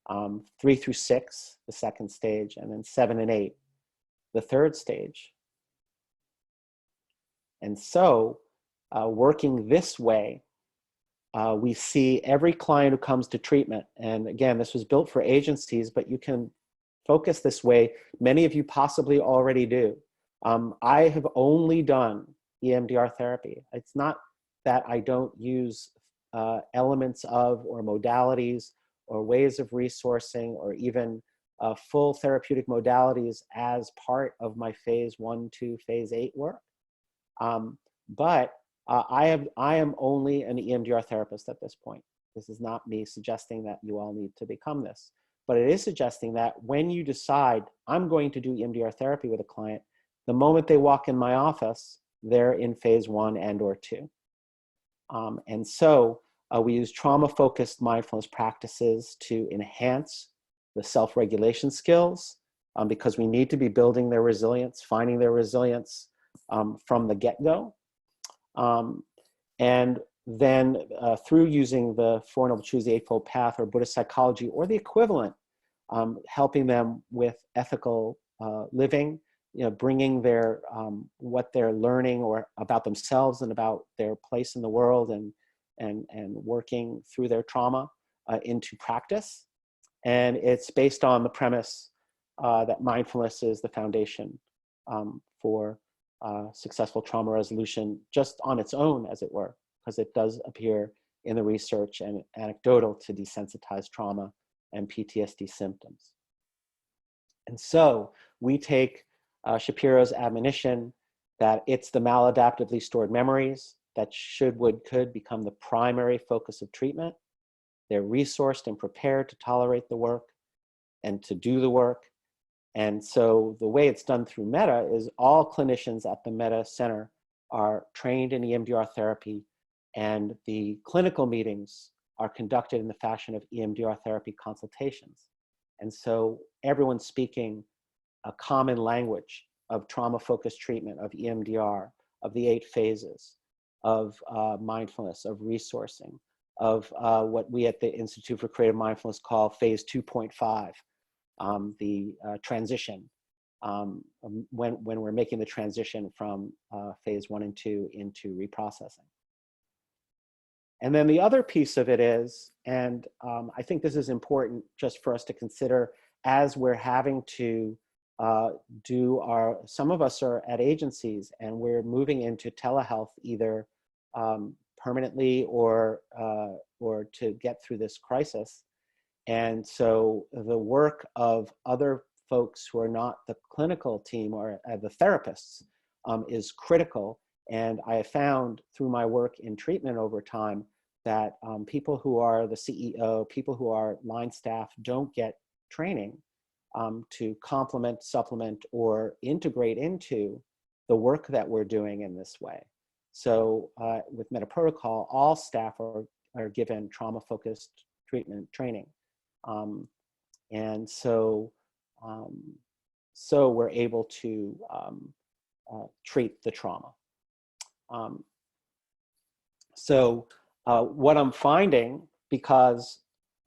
3 through 6, the second stage, and then 7 and 8, the third stage. And so, working this way, we see every client who comes to treatment, and again, this was built for agencies, but you can focus this way. Many of you possibly already do. I have only done EMDR therapy. It's not that I don't use elements of or modalities or ways of resourcing or even full therapeutic modalities as part of my phase 1, 2, phase 8 work. But I am only an EMDR therapist at this point. This is not me suggesting that you all need to become this, but it is suggesting that when you decide, I'm going to do EMDR therapy with a client, the moment they walk in my office, they're in phase 1 and or 2. And so we use trauma-focused mindfulness practices to enhance the self-regulation skills, because we need to be building their resilience, finding their resilience from the get-go. And then through using the Four Noble Truths, the Eightfold Path, or Buddhist psychology, or the equivalent, helping them with ethical living, bringing their what they're learning or about themselves and about their place in the world, and working through their trauma into practice. And it's based on the premise that mindfulness is the foundation for successful trauma resolution, just on its own, as it were, because it does appear in the research and anecdotal to desensitize trauma and PTSD symptoms. And so we take Shapiro's admonition that it's the maladaptively stored memories that should, would, could become the primary focus of treatment. They're resourced and prepared to tolerate the work and to do the work. And so the way it's done through Metta is all clinicians at the Metta Center are trained in EMDR therapy, and the clinical meetings are conducted in the fashion of EMDR therapy consultations. And so everyone's speaking a common language of trauma-focused treatment, of EMDR, of the 8 phases, of mindfulness, of resourcing, of what we at the Institute for Creative Mindfulness call phase 2.5, the transition, when we're making the transition from phase 1 and 2 into reprocessing. And then the other piece of it is, and I think this is important just for us to consider as we're having to some of us are at agencies and we're moving into telehealth either permanently or to get through this crisis. And so the work of other folks who are not the clinical team or the therapists is critical. And I have found through my work in treatment over time that people who are the CEO, people who are line staff don't get training to complement, supplement, or integrate into the work that we're doing in this way. So with Metta Protocol, all staff are given trauma-focused treatment training. And so we're able to treat the trauma. What I'm finding, because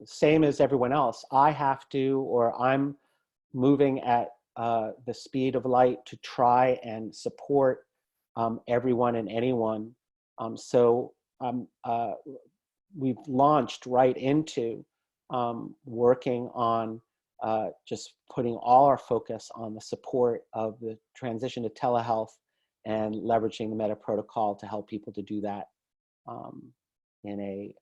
same as everyone else, I have to, or I'm moving at the speed of light to try and support everyone and anyone. We've launched right into working on just putting all our focus on the support of the transition to telehealth and leveraging the Metta Protocol to help people to do that in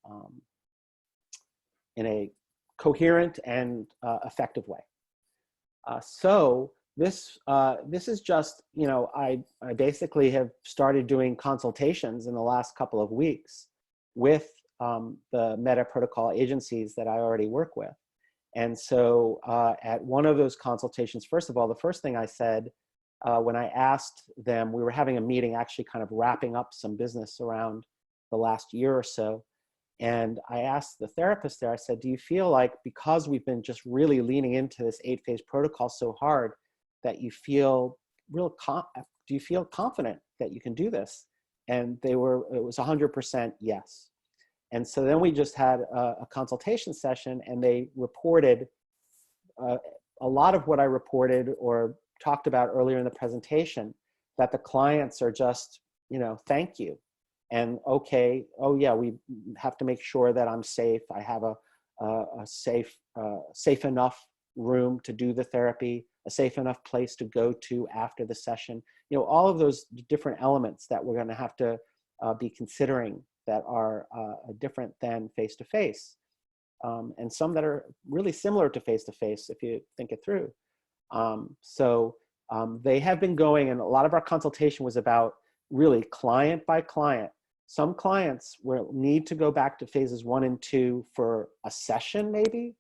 a coherent and effective way. So this is just, I basically have started doing consultations in the last couple of weeks with the Metta Protocol agencies that I already work with. And so at one of those consultations, first of all, the first thing I said when I asked them, we were having a meeting actually kind of wrapping up some business around the last year or so. And I asked the therapist there, I said, do you feel like because we've been just really leaning into this 8-phase protocol so hard that you feel do you feel confident that you can do this? And it was 100% yes. And so then we just had a consultation session, and they reported a lot of what I reported or talked about earlier in the presentation, that the clients are just, thank you. And okay, oh yeah, we have to make sure that I'm safe. I have a safe enough room to do the therapy, a safe enough place to go to after the session. All of those different elements that we're going to have to be considering that are different than face-to-face, and some that are really similar to face-to-face if you think it through. They have been going, and a lot of our consultation was about really client by client, Some clients will need to go back to phases 1 and 2 for a session, maybe,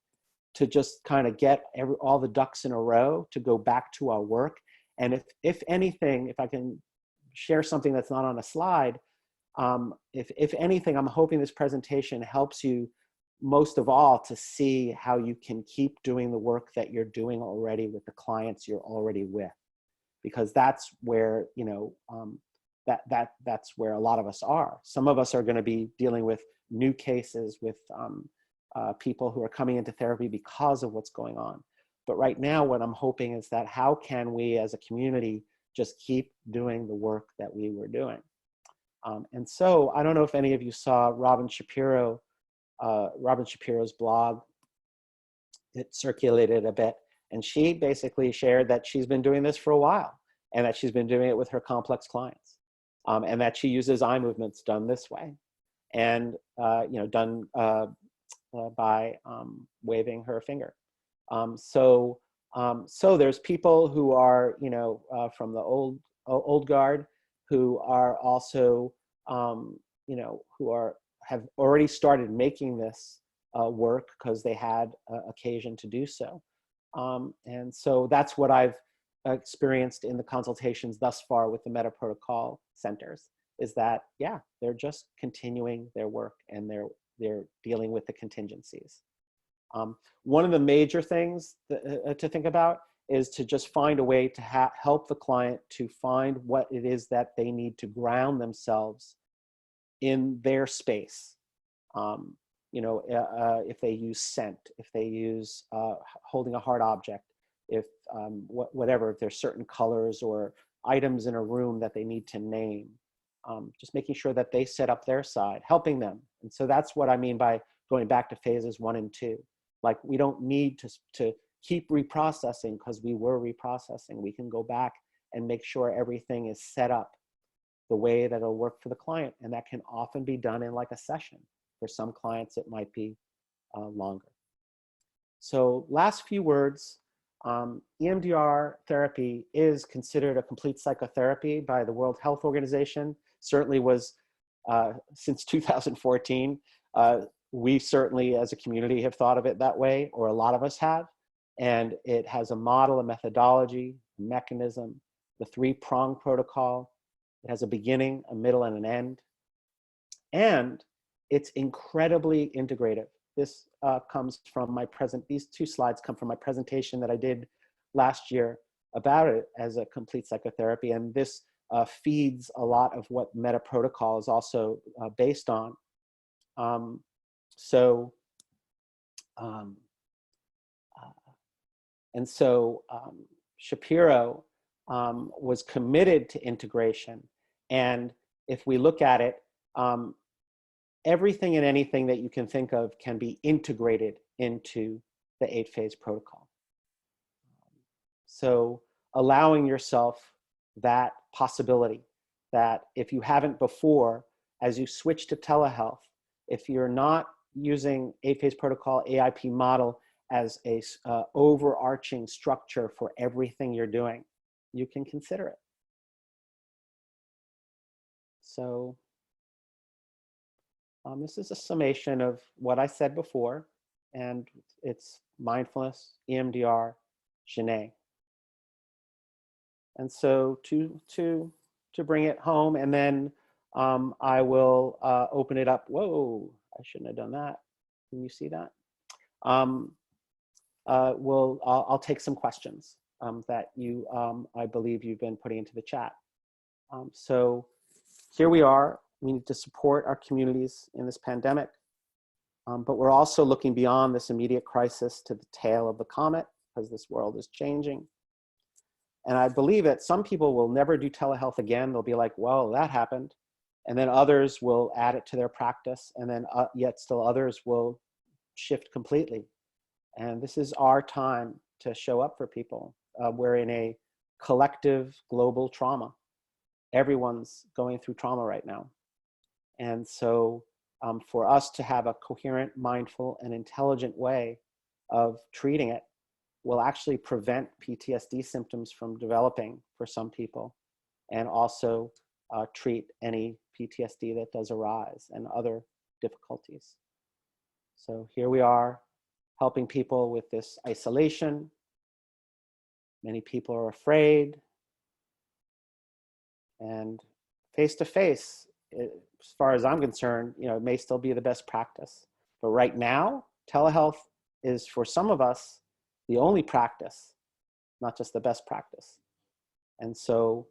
to just kind of get all the ducks in a row to go back to our work. And if anything, if I can share something that's not on a slide, if anything, I'm hoping this presentation helps you most of all to see how you can keep doing the work that you're doing already with the clients you're already with, because that's where, you know, that's where a lot of us are. Some of us are going to be dealing with new cases with people who are coming into therapy because of what's going on. But right now, what I'm hoping is that how can we as a community just keep doing the work that we were doing? And so I don't know if any of you saw Robin Shapiro's blog. It circulated a bit, and she basically shared that she's been doing this for a while, and that she's been doing it with her complex clients, and that she uses eye movements done this way, and you know, done by waving her finger. So there's people who are, you know, from the old guard, who are also, you know, who have already started making this work because they had occasion to do so. And so that's what I've experienced in the consultations thus far with the Metta protocol centers, is that, yeah, they're just continuing their work, and they're dealing with the contingencies. One of the major things to think about is to just find a way to help the client to find what it is that they need to ground themselves in their space. You know, if they use scent, if they use holding a hard object, if whatever, if there's certain colors or items in a room that they need to name, just making sure that they set up their side, helping them. And so that's what I mean by going back to phases 1 and 2. Like, we don't need to keep reprocessing because we were reprocessing. We can go back and make sure everything is set up the way that it'll work for the client. And that can often be done in like a session. For some clients, it might be longer. So last few words, EMDR therapy is considered a complete psychotherapy by the World Health Organization. Certainly was since 2014. We certainly as a community have thought of it that way, or a lot of us have. And it has a model, a methodology, a mechanism, the 3-prong protocol. It has a beginning, a middle, and an end. And it's incredibly integrative. This comes from these 2 slides come from my presentation that I did last year about it as a complete psychotherapy. And this feeds a lot of what Metta protocol is also based on. Shapiro was committed to integration. And if we look at it, everything and anything that you can think of can be integrated into the 8-phase protocol. So allowing yourself that possibility that if you haven't before, as you switch to telehealth, if you're not using 8-phase protocol, AIP model as a overarching structure for everything you're doing, you can consider it. So this is a summation of what I said before, and it's mindfulness, EMDR, Genet. And so to bring it home, and then I will open it up. Whoa, I shouldn't have done that. Can you see that? I'll take some questions that I believe you've been putting into the chat. So here we are. We need to support our communities in this pandemic, but we're also looking beyond this immediate crisis to the tail of the comet, because this world is changing. And I believe that some people will never do telehealth again. They'll be like, well, that happened. And then others will add it to their practice, and then yet still others will shift completely. And this is our time to show up for people. We're in a collective global trauma. Everyone's going through trauma right now. And so for us to have a coherent, mindful, and intelligent way of treating it will actually prevent PTSD symptoms from developing for some people, and also treat any PTSD that does arise and other difficulties. So here we are helping people with this isolation. Many people are afraid. And face-to-face, as far as I'm concerned, it may still be the best practice. But right now, telehealth is, for some of us, the only practice, not just the best practice. And so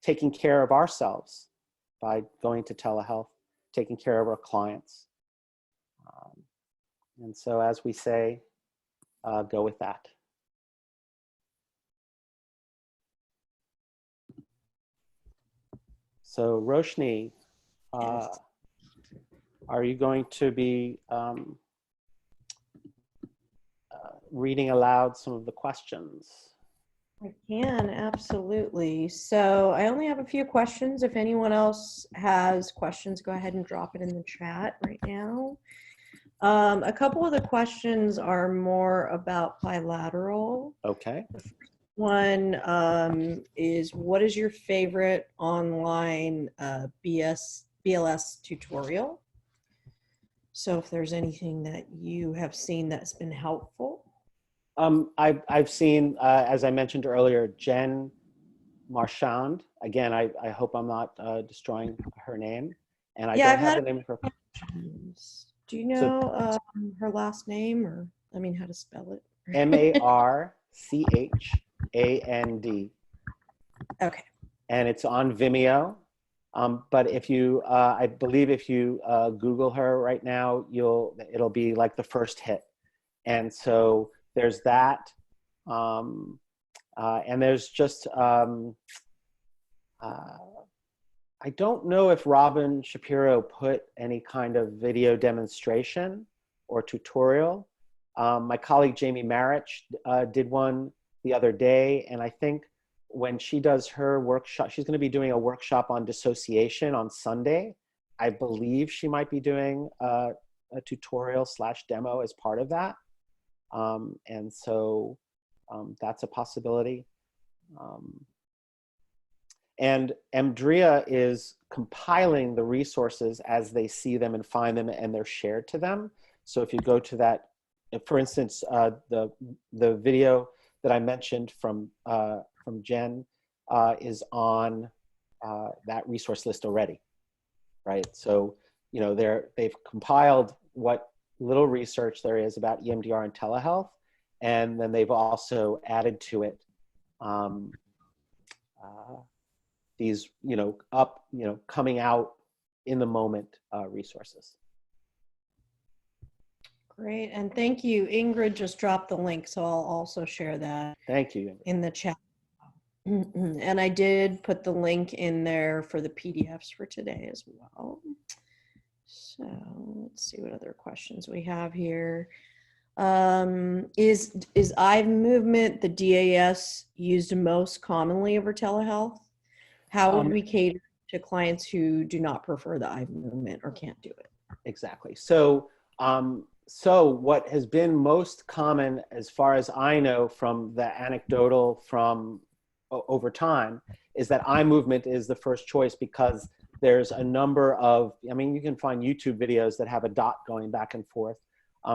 taking care of ourselves by going to telehealth, taking care of our clients. And so as we say, go with that. So Roshni, Yes. are you going to be reading aloud some of the questions? I can, absolutely. So I only have a few questions. If anyone else has questions, go ahead and drop it in the chat right now. A couple of the questions are more about bilateral. Okay. The first one is, what is your favorite online BLS tutorial? So if there's anything that you have seen that's been helpful. I've seen, as I mentioned earlier, Jen Marchand. Again, I hope I'm not destroying her name, and I Yeah, don't I've have had the name of her. Do you So know her last name, or I mean, how to spell it? Marchand, Okay. and it's on Vimeo. But if you, I believe, if you Google her right now, it'll be like the first hit. And so there's that, and there's just. I don't know if Robin Shapiro put any kind of video demonstration or tutorial. My colleague Jamie Marich did one the other day, and I think when she does her workshop, she's going to be doing a workshop on dissociation on Sunday. I believe she might be doing a tutorial / demo as part of that. And so that's a possibility. And EMDR is compiling the resources as they see them and find them, and they're shared to them. So if you go to that, for instance, the video that I mentioned from Jen is on that resource list already, right? So they've compiled what little research there is about EMDR and telehealth, and then they've also added to it these, coming out in the moment resources. Great, and thank you. Ingrid just dropped the link, so I'll also share that. Thank you, Ingrid. In the chat. And I did put the link in there for the PDFs for today as well. So let's see what other questions we have here. Is eye movement, the DAS, used most commonly over telehealth? How would we cater to clients who do not prefer the eye movement or can't do it? Exactly. So, what has been most common, as far as I know, from the anecdotal from over time, is that eye movement is the first choice, because there's a number of, you can find YouTube videos that have a dot going back and forth.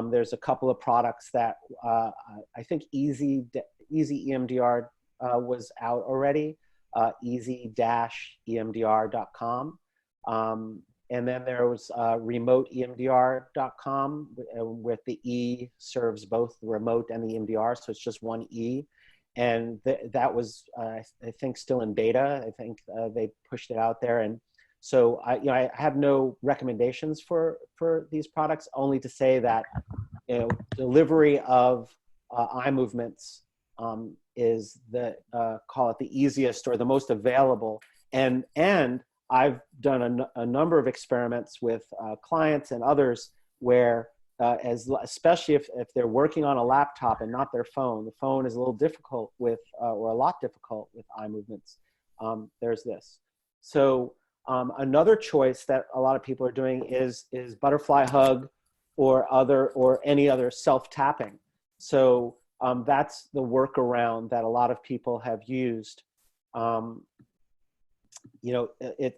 There's a couple of products that I think Easy EMDR was out already. easy-emdr.com. And then there was remoteemdr.com, with the E serves both the remote and the EMDR, so it's just one E. And that was, I think, still in beta. I think they pushed it out there. And so I have no recommendations for these products, only to say that delivery of eye movements is call it the easiest or the most available. And I've done a number of experiments with clients and others where, especially if they're working on a laptop and not their phone, the phone is a little difficult with, or a lot difficult with eye movements. There's this. So another choice that a lot of people are doing is butterfly hug or any other self-tapping. So that's the workaround that a lot of people have used.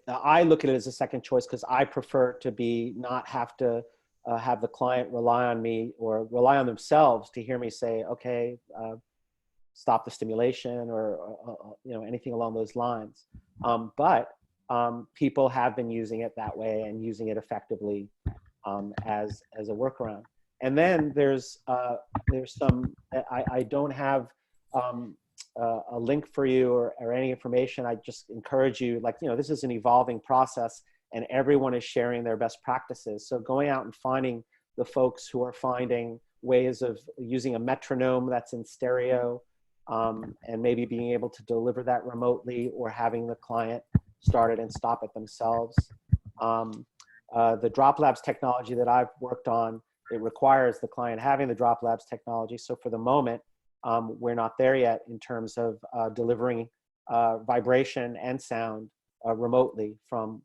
I look at it as a second choice because I prefer to not have to have the client rely on me or rely on themselves to hear me say, okay, stop the stimulation or anything along those lines. But people have been using it that way and using it effectively as a workaround. And then there's some, I don't have a link for you or any information. I just encourage you, this is an evolving process and everyone is sharing their best practices. So going out and finding the folks who are finding ways of using a metronome that's in stereo, and maybe being able to deliver that remotely or having the client start it and stop it themselves. The Drop Labs technology that I've worked on, it requires the client having the Drop Labs technology. So for the moment, we're not there yet in terms of delivering vibration and sound remotely from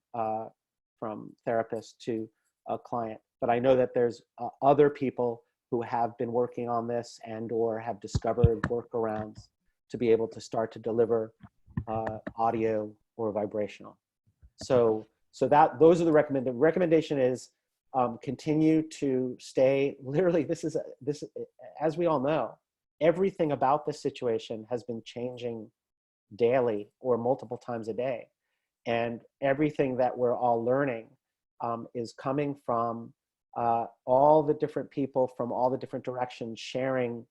therapist to a client. But I know that there's other people who have been working on this and or have discovered workarounds to be able to start to deliver audio or vibrational. So those are the recommendation is continue to stay, literally this as we all know, everything about this situation has been changing daily or multiple times a day. And everything that we're all learning is coming from all the different people from all the different directions sharing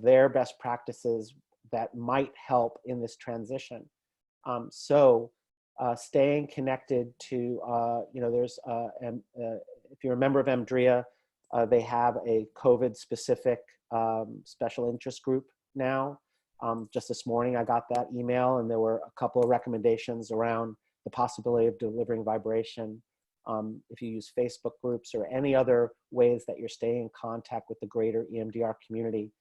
their best practices that might help in this transition. Staying connected to, there's, if you're a member of EMDR, they have a COVID-specific special interest group now. Just this morning, I got that email and there were a couple of recommendations around the possibility of delivering vibration. If you use Facebook groups or any other ways that you're staying in contact with the greater EMDR community,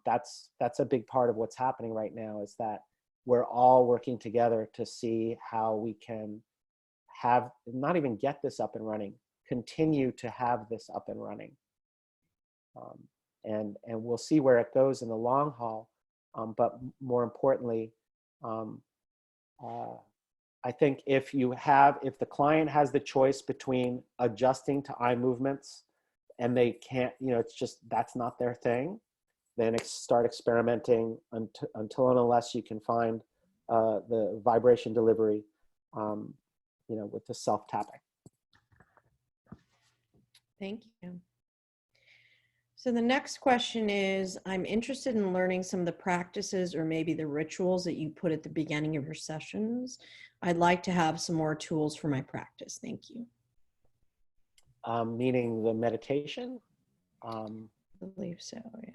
that's a big part of what's happening right now, is that we're all working together to see how we can have, not even get this up and running, continue to have this up and running. And we'll see where it goes in the long haul. But more importantly, I think if the client has the choice between adjusting to eye movements and they can't, it's just, that's not their thing, then start experimenting until and unless you can find the vibration delivery, with the self-tapping. Thank you. So the next question is, I'm interested in learning some of the practices or maybe the rituals that you put at the beginning of your sessions. I'd like to have some more tools for my practice. Thank you. Meaning the meditation? I believe so, yeah.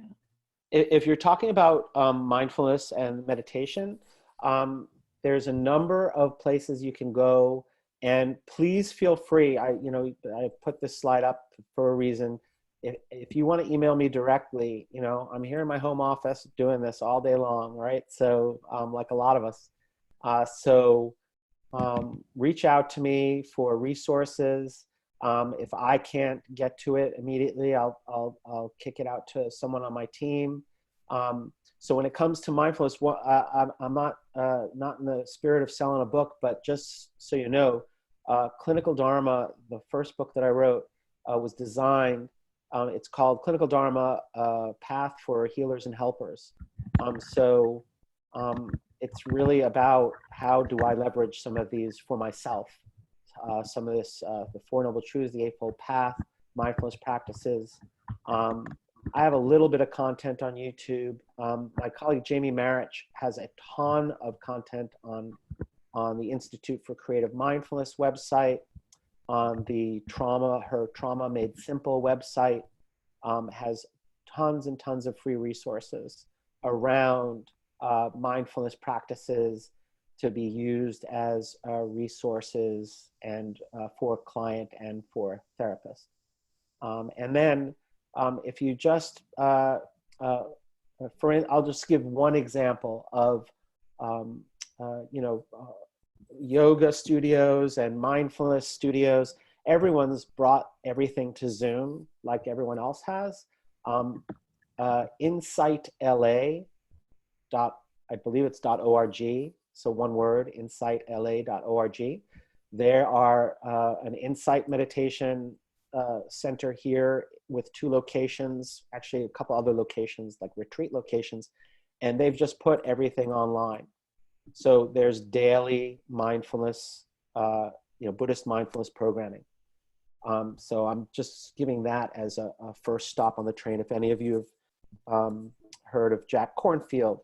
If you're talking about mindfulness and meditation, there's a number of places you can go, and please feel free. I put this slide up for a reason. If you want to email me directly, I'm here in my home office doing this all day long, right? So like a lot of us. Reach out to me for resources. If I can't get to it immediately, I'll kick it out to someone on my team. So when it comes to mindfulness, I'm not in the spirit of selling a book, but just so you know, Clinical Dharma, the first book that I wrote, was designed. It's called Clinical Dharma, Path for Healers and Helpers. It's really about how do I leverage some of these for myself. Some of this, the Four Noble Truths, the Eightfold Path, mindfulness practices. I have a little bit of content on YouTube. My colleague Jamie Marich has a ton of content on the Institute for Creative Mindfulness website, on the her Trauma Made Simple website, has tons and tons of free resources around mindfulness practices to be used as resources and for client and for therapist. And then if you just, I'll just give one example of, yoga studios and mindfulness studios. Everyone's brought everything to Zoom like everyone else has. InsightLA. I believe it's .org. so one word, insightla.org. There are an insight meditation center here with 2 locations, actually a couple other locations like retreat locations, and they've just put everything online. So there's daily mindfulness, Buddhist mindfulness programming. So I'm just giving that as a first stop on the train. If any of you have heard of Jack Kornfield,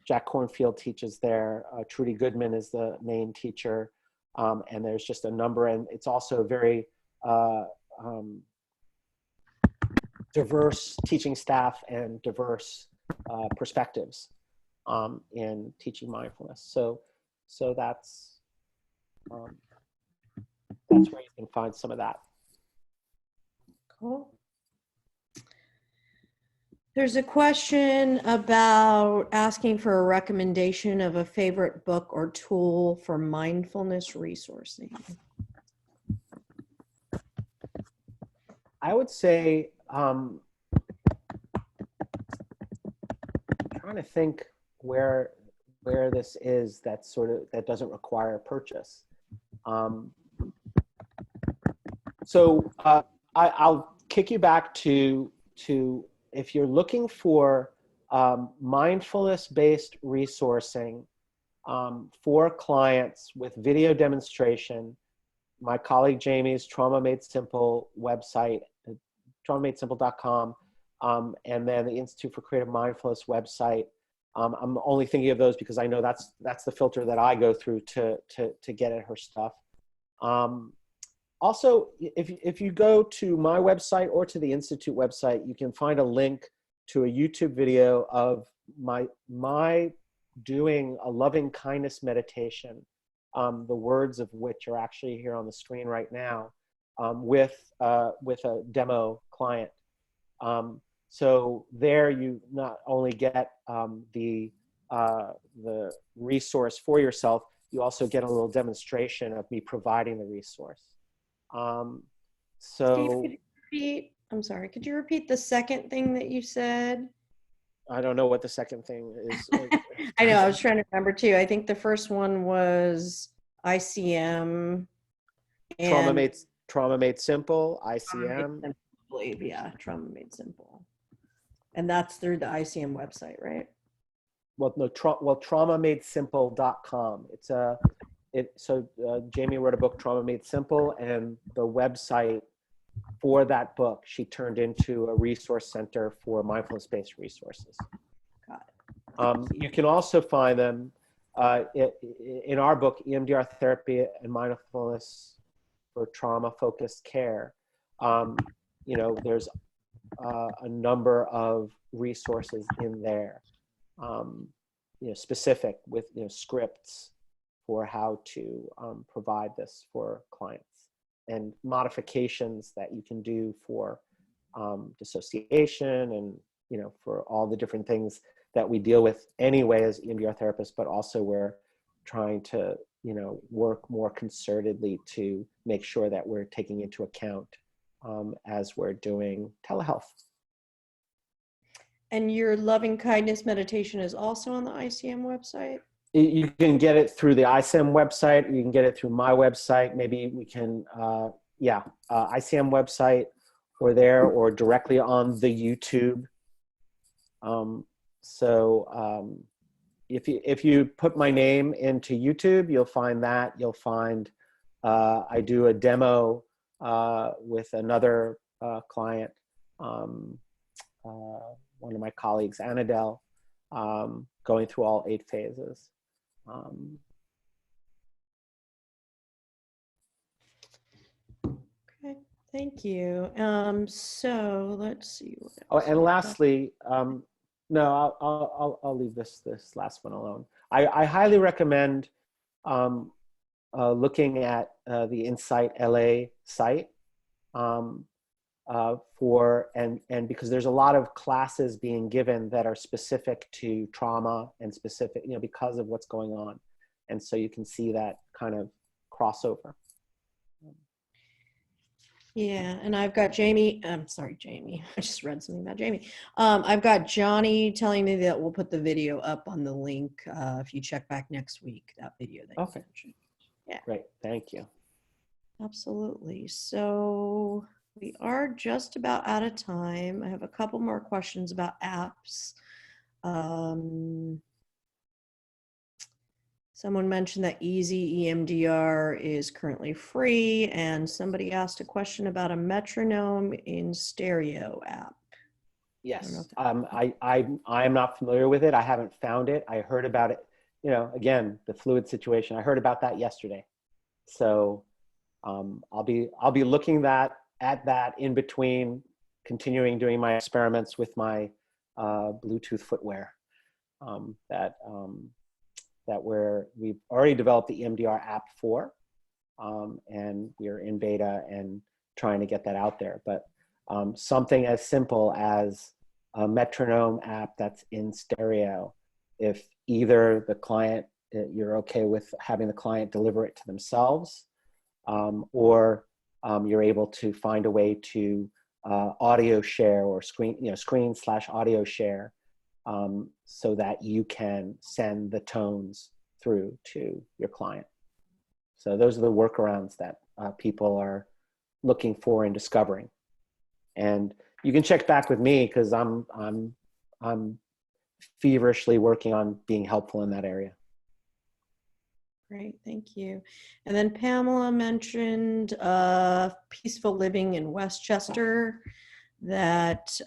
Jack Kornfield teaches there. Trudy Goodman is the main teacher. And there's just a number, and it's also very diverse teaching staff and diverse perspectives in teaching mindfulness. So that's where you can find some of that. Cool. There's a question about asking for a recommendation of a favorite book or tool for mindfulness resourcing. I would say, trying to think where this is that doesn't require a purchase. I'll kick you back to if you're looking for mindfulness-based resourcing for clients with video demonstration, my colleague Jamie's Trauma Made Simple website, traumamadesimple.com, and then the Institute for Creative Mindfulness website. I'm only thinking of those because I know that's the filter that I go through to get at her stuff. Also, if you go to my website or to the Institute website, you can find a link to a YouTube video of my doing a loving kindness meditation, the words of which are actually here on the screen right now, with a demo client. So there you not only get the resource for yourself, you also get a little demonstration of me providing the resource. Steve, could you repeat the second thing that you said? I don't know what the second thing is. I know, I was trying to remember too. I think the first one was ICM. Trauma Made Simple, ICM. I believe, yeah, Trauma Made Simple. And that's through the ICM website, right? Well, no, traumamadesimple.com. Jamie wrote a book, Trauma Made Simple, and the website for that book, she turned into a resource center for mindfulness-based resources. Got it. You can also find them in our book, EMDR Therapy and Mindfulness for Trauma-Focused Care. There's a number of resources in there, specific with scripts for how to provide this for clients, and modifications that you can do for dissociation and for all the different things that we deal with anyway as EMDR therapists, but also we're trying to work more concertedly to make sure that we're taking into account as we're doing telehealth. And your loving kindness meditation is also on the ICM website? You can get it through the ICM website. You can get it through my website. Maybe we can, ICM website or there, or directly on the YouTube. If you put my name into YouTube, you'll find that. You'll find I do a demo with another client, one of my colleagues, Annadelle, going through all 8 phases. Okay, thank you. So let's see. And lastly, no, I'll leave this last one alone. I highly recommend looking at the Insight LA site and because there's a lot of classes being given that are specific to trauma and specific, because of what's going on. And so you can see that kind of crossover. Yeah, and I've got Jamie. I'm sorry, Jamie. I just read something about Jamie. I've got Johnny telling me that we'll put the video up on the link if you check back next week, that video that you Okay, mentioned. Yeah, great. Thank you. absolutely. So we are just about out of time. I have a couple more questions about apps. Someone mentioned that Easy EMDR is currently free, and somebody asked a question about a metronome in stereo app. I don't know Yes, if that, I'm not familiar with it. I haven't found it. I heard about it. You know, again, the fluid situation. I heard about that yesterday. So I'll be looking at that in between continuing doing my experiments with my Bluetooth footwear. That we've already developed the EMDR app for, and we're in beta and trying to get that out there. But something as simple as a metronome app that's in stereo, if either the client, you're okay with having the client deliver it to themselves, or you're able to find a way to audio share or screen/audio share, so that you can send the tones through to your client. So those are the workarounds that people are looking for and discovering. And you can check back with me because I'm feverishly working on being helpful in that area. great, thank you. And then Pamela mentioned peaceful living in Westchester, that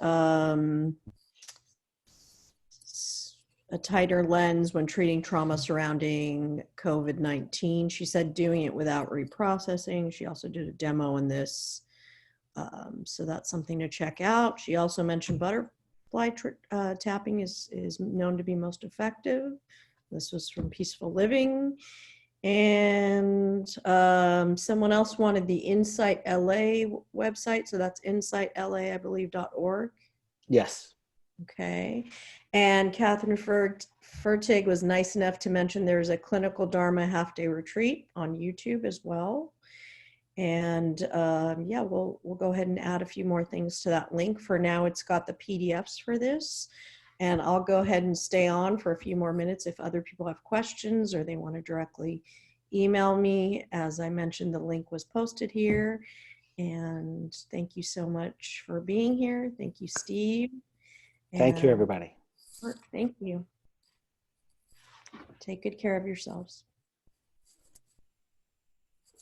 a tighter lens when treating trauma surrounding COVID-19. She said doing it without reprocessing. She also did a demo in this. So that's something to check out. She also mentioned butterfly tapping is known to be most effective. This was from Peaceful Living. And someone else wanted the Insight LA website. So that's insightla, I believe, .org. Yes. Okay. And Catherine Fertig was nice enough to mention there's a clinical Dharma half-day retreat on YouTube as well. And yeah, we'll go ahead and add a few more things to that link. For now, it's got the PDFs for this. And I'll go ahead and stay on for a few more minutes if other people have questions or they want to directly email me. As I mentioned, the link was posted here. And thank you so much for being here. Thank you, Steve. Thank you, And everybody. thank you. Take good care of yourselves.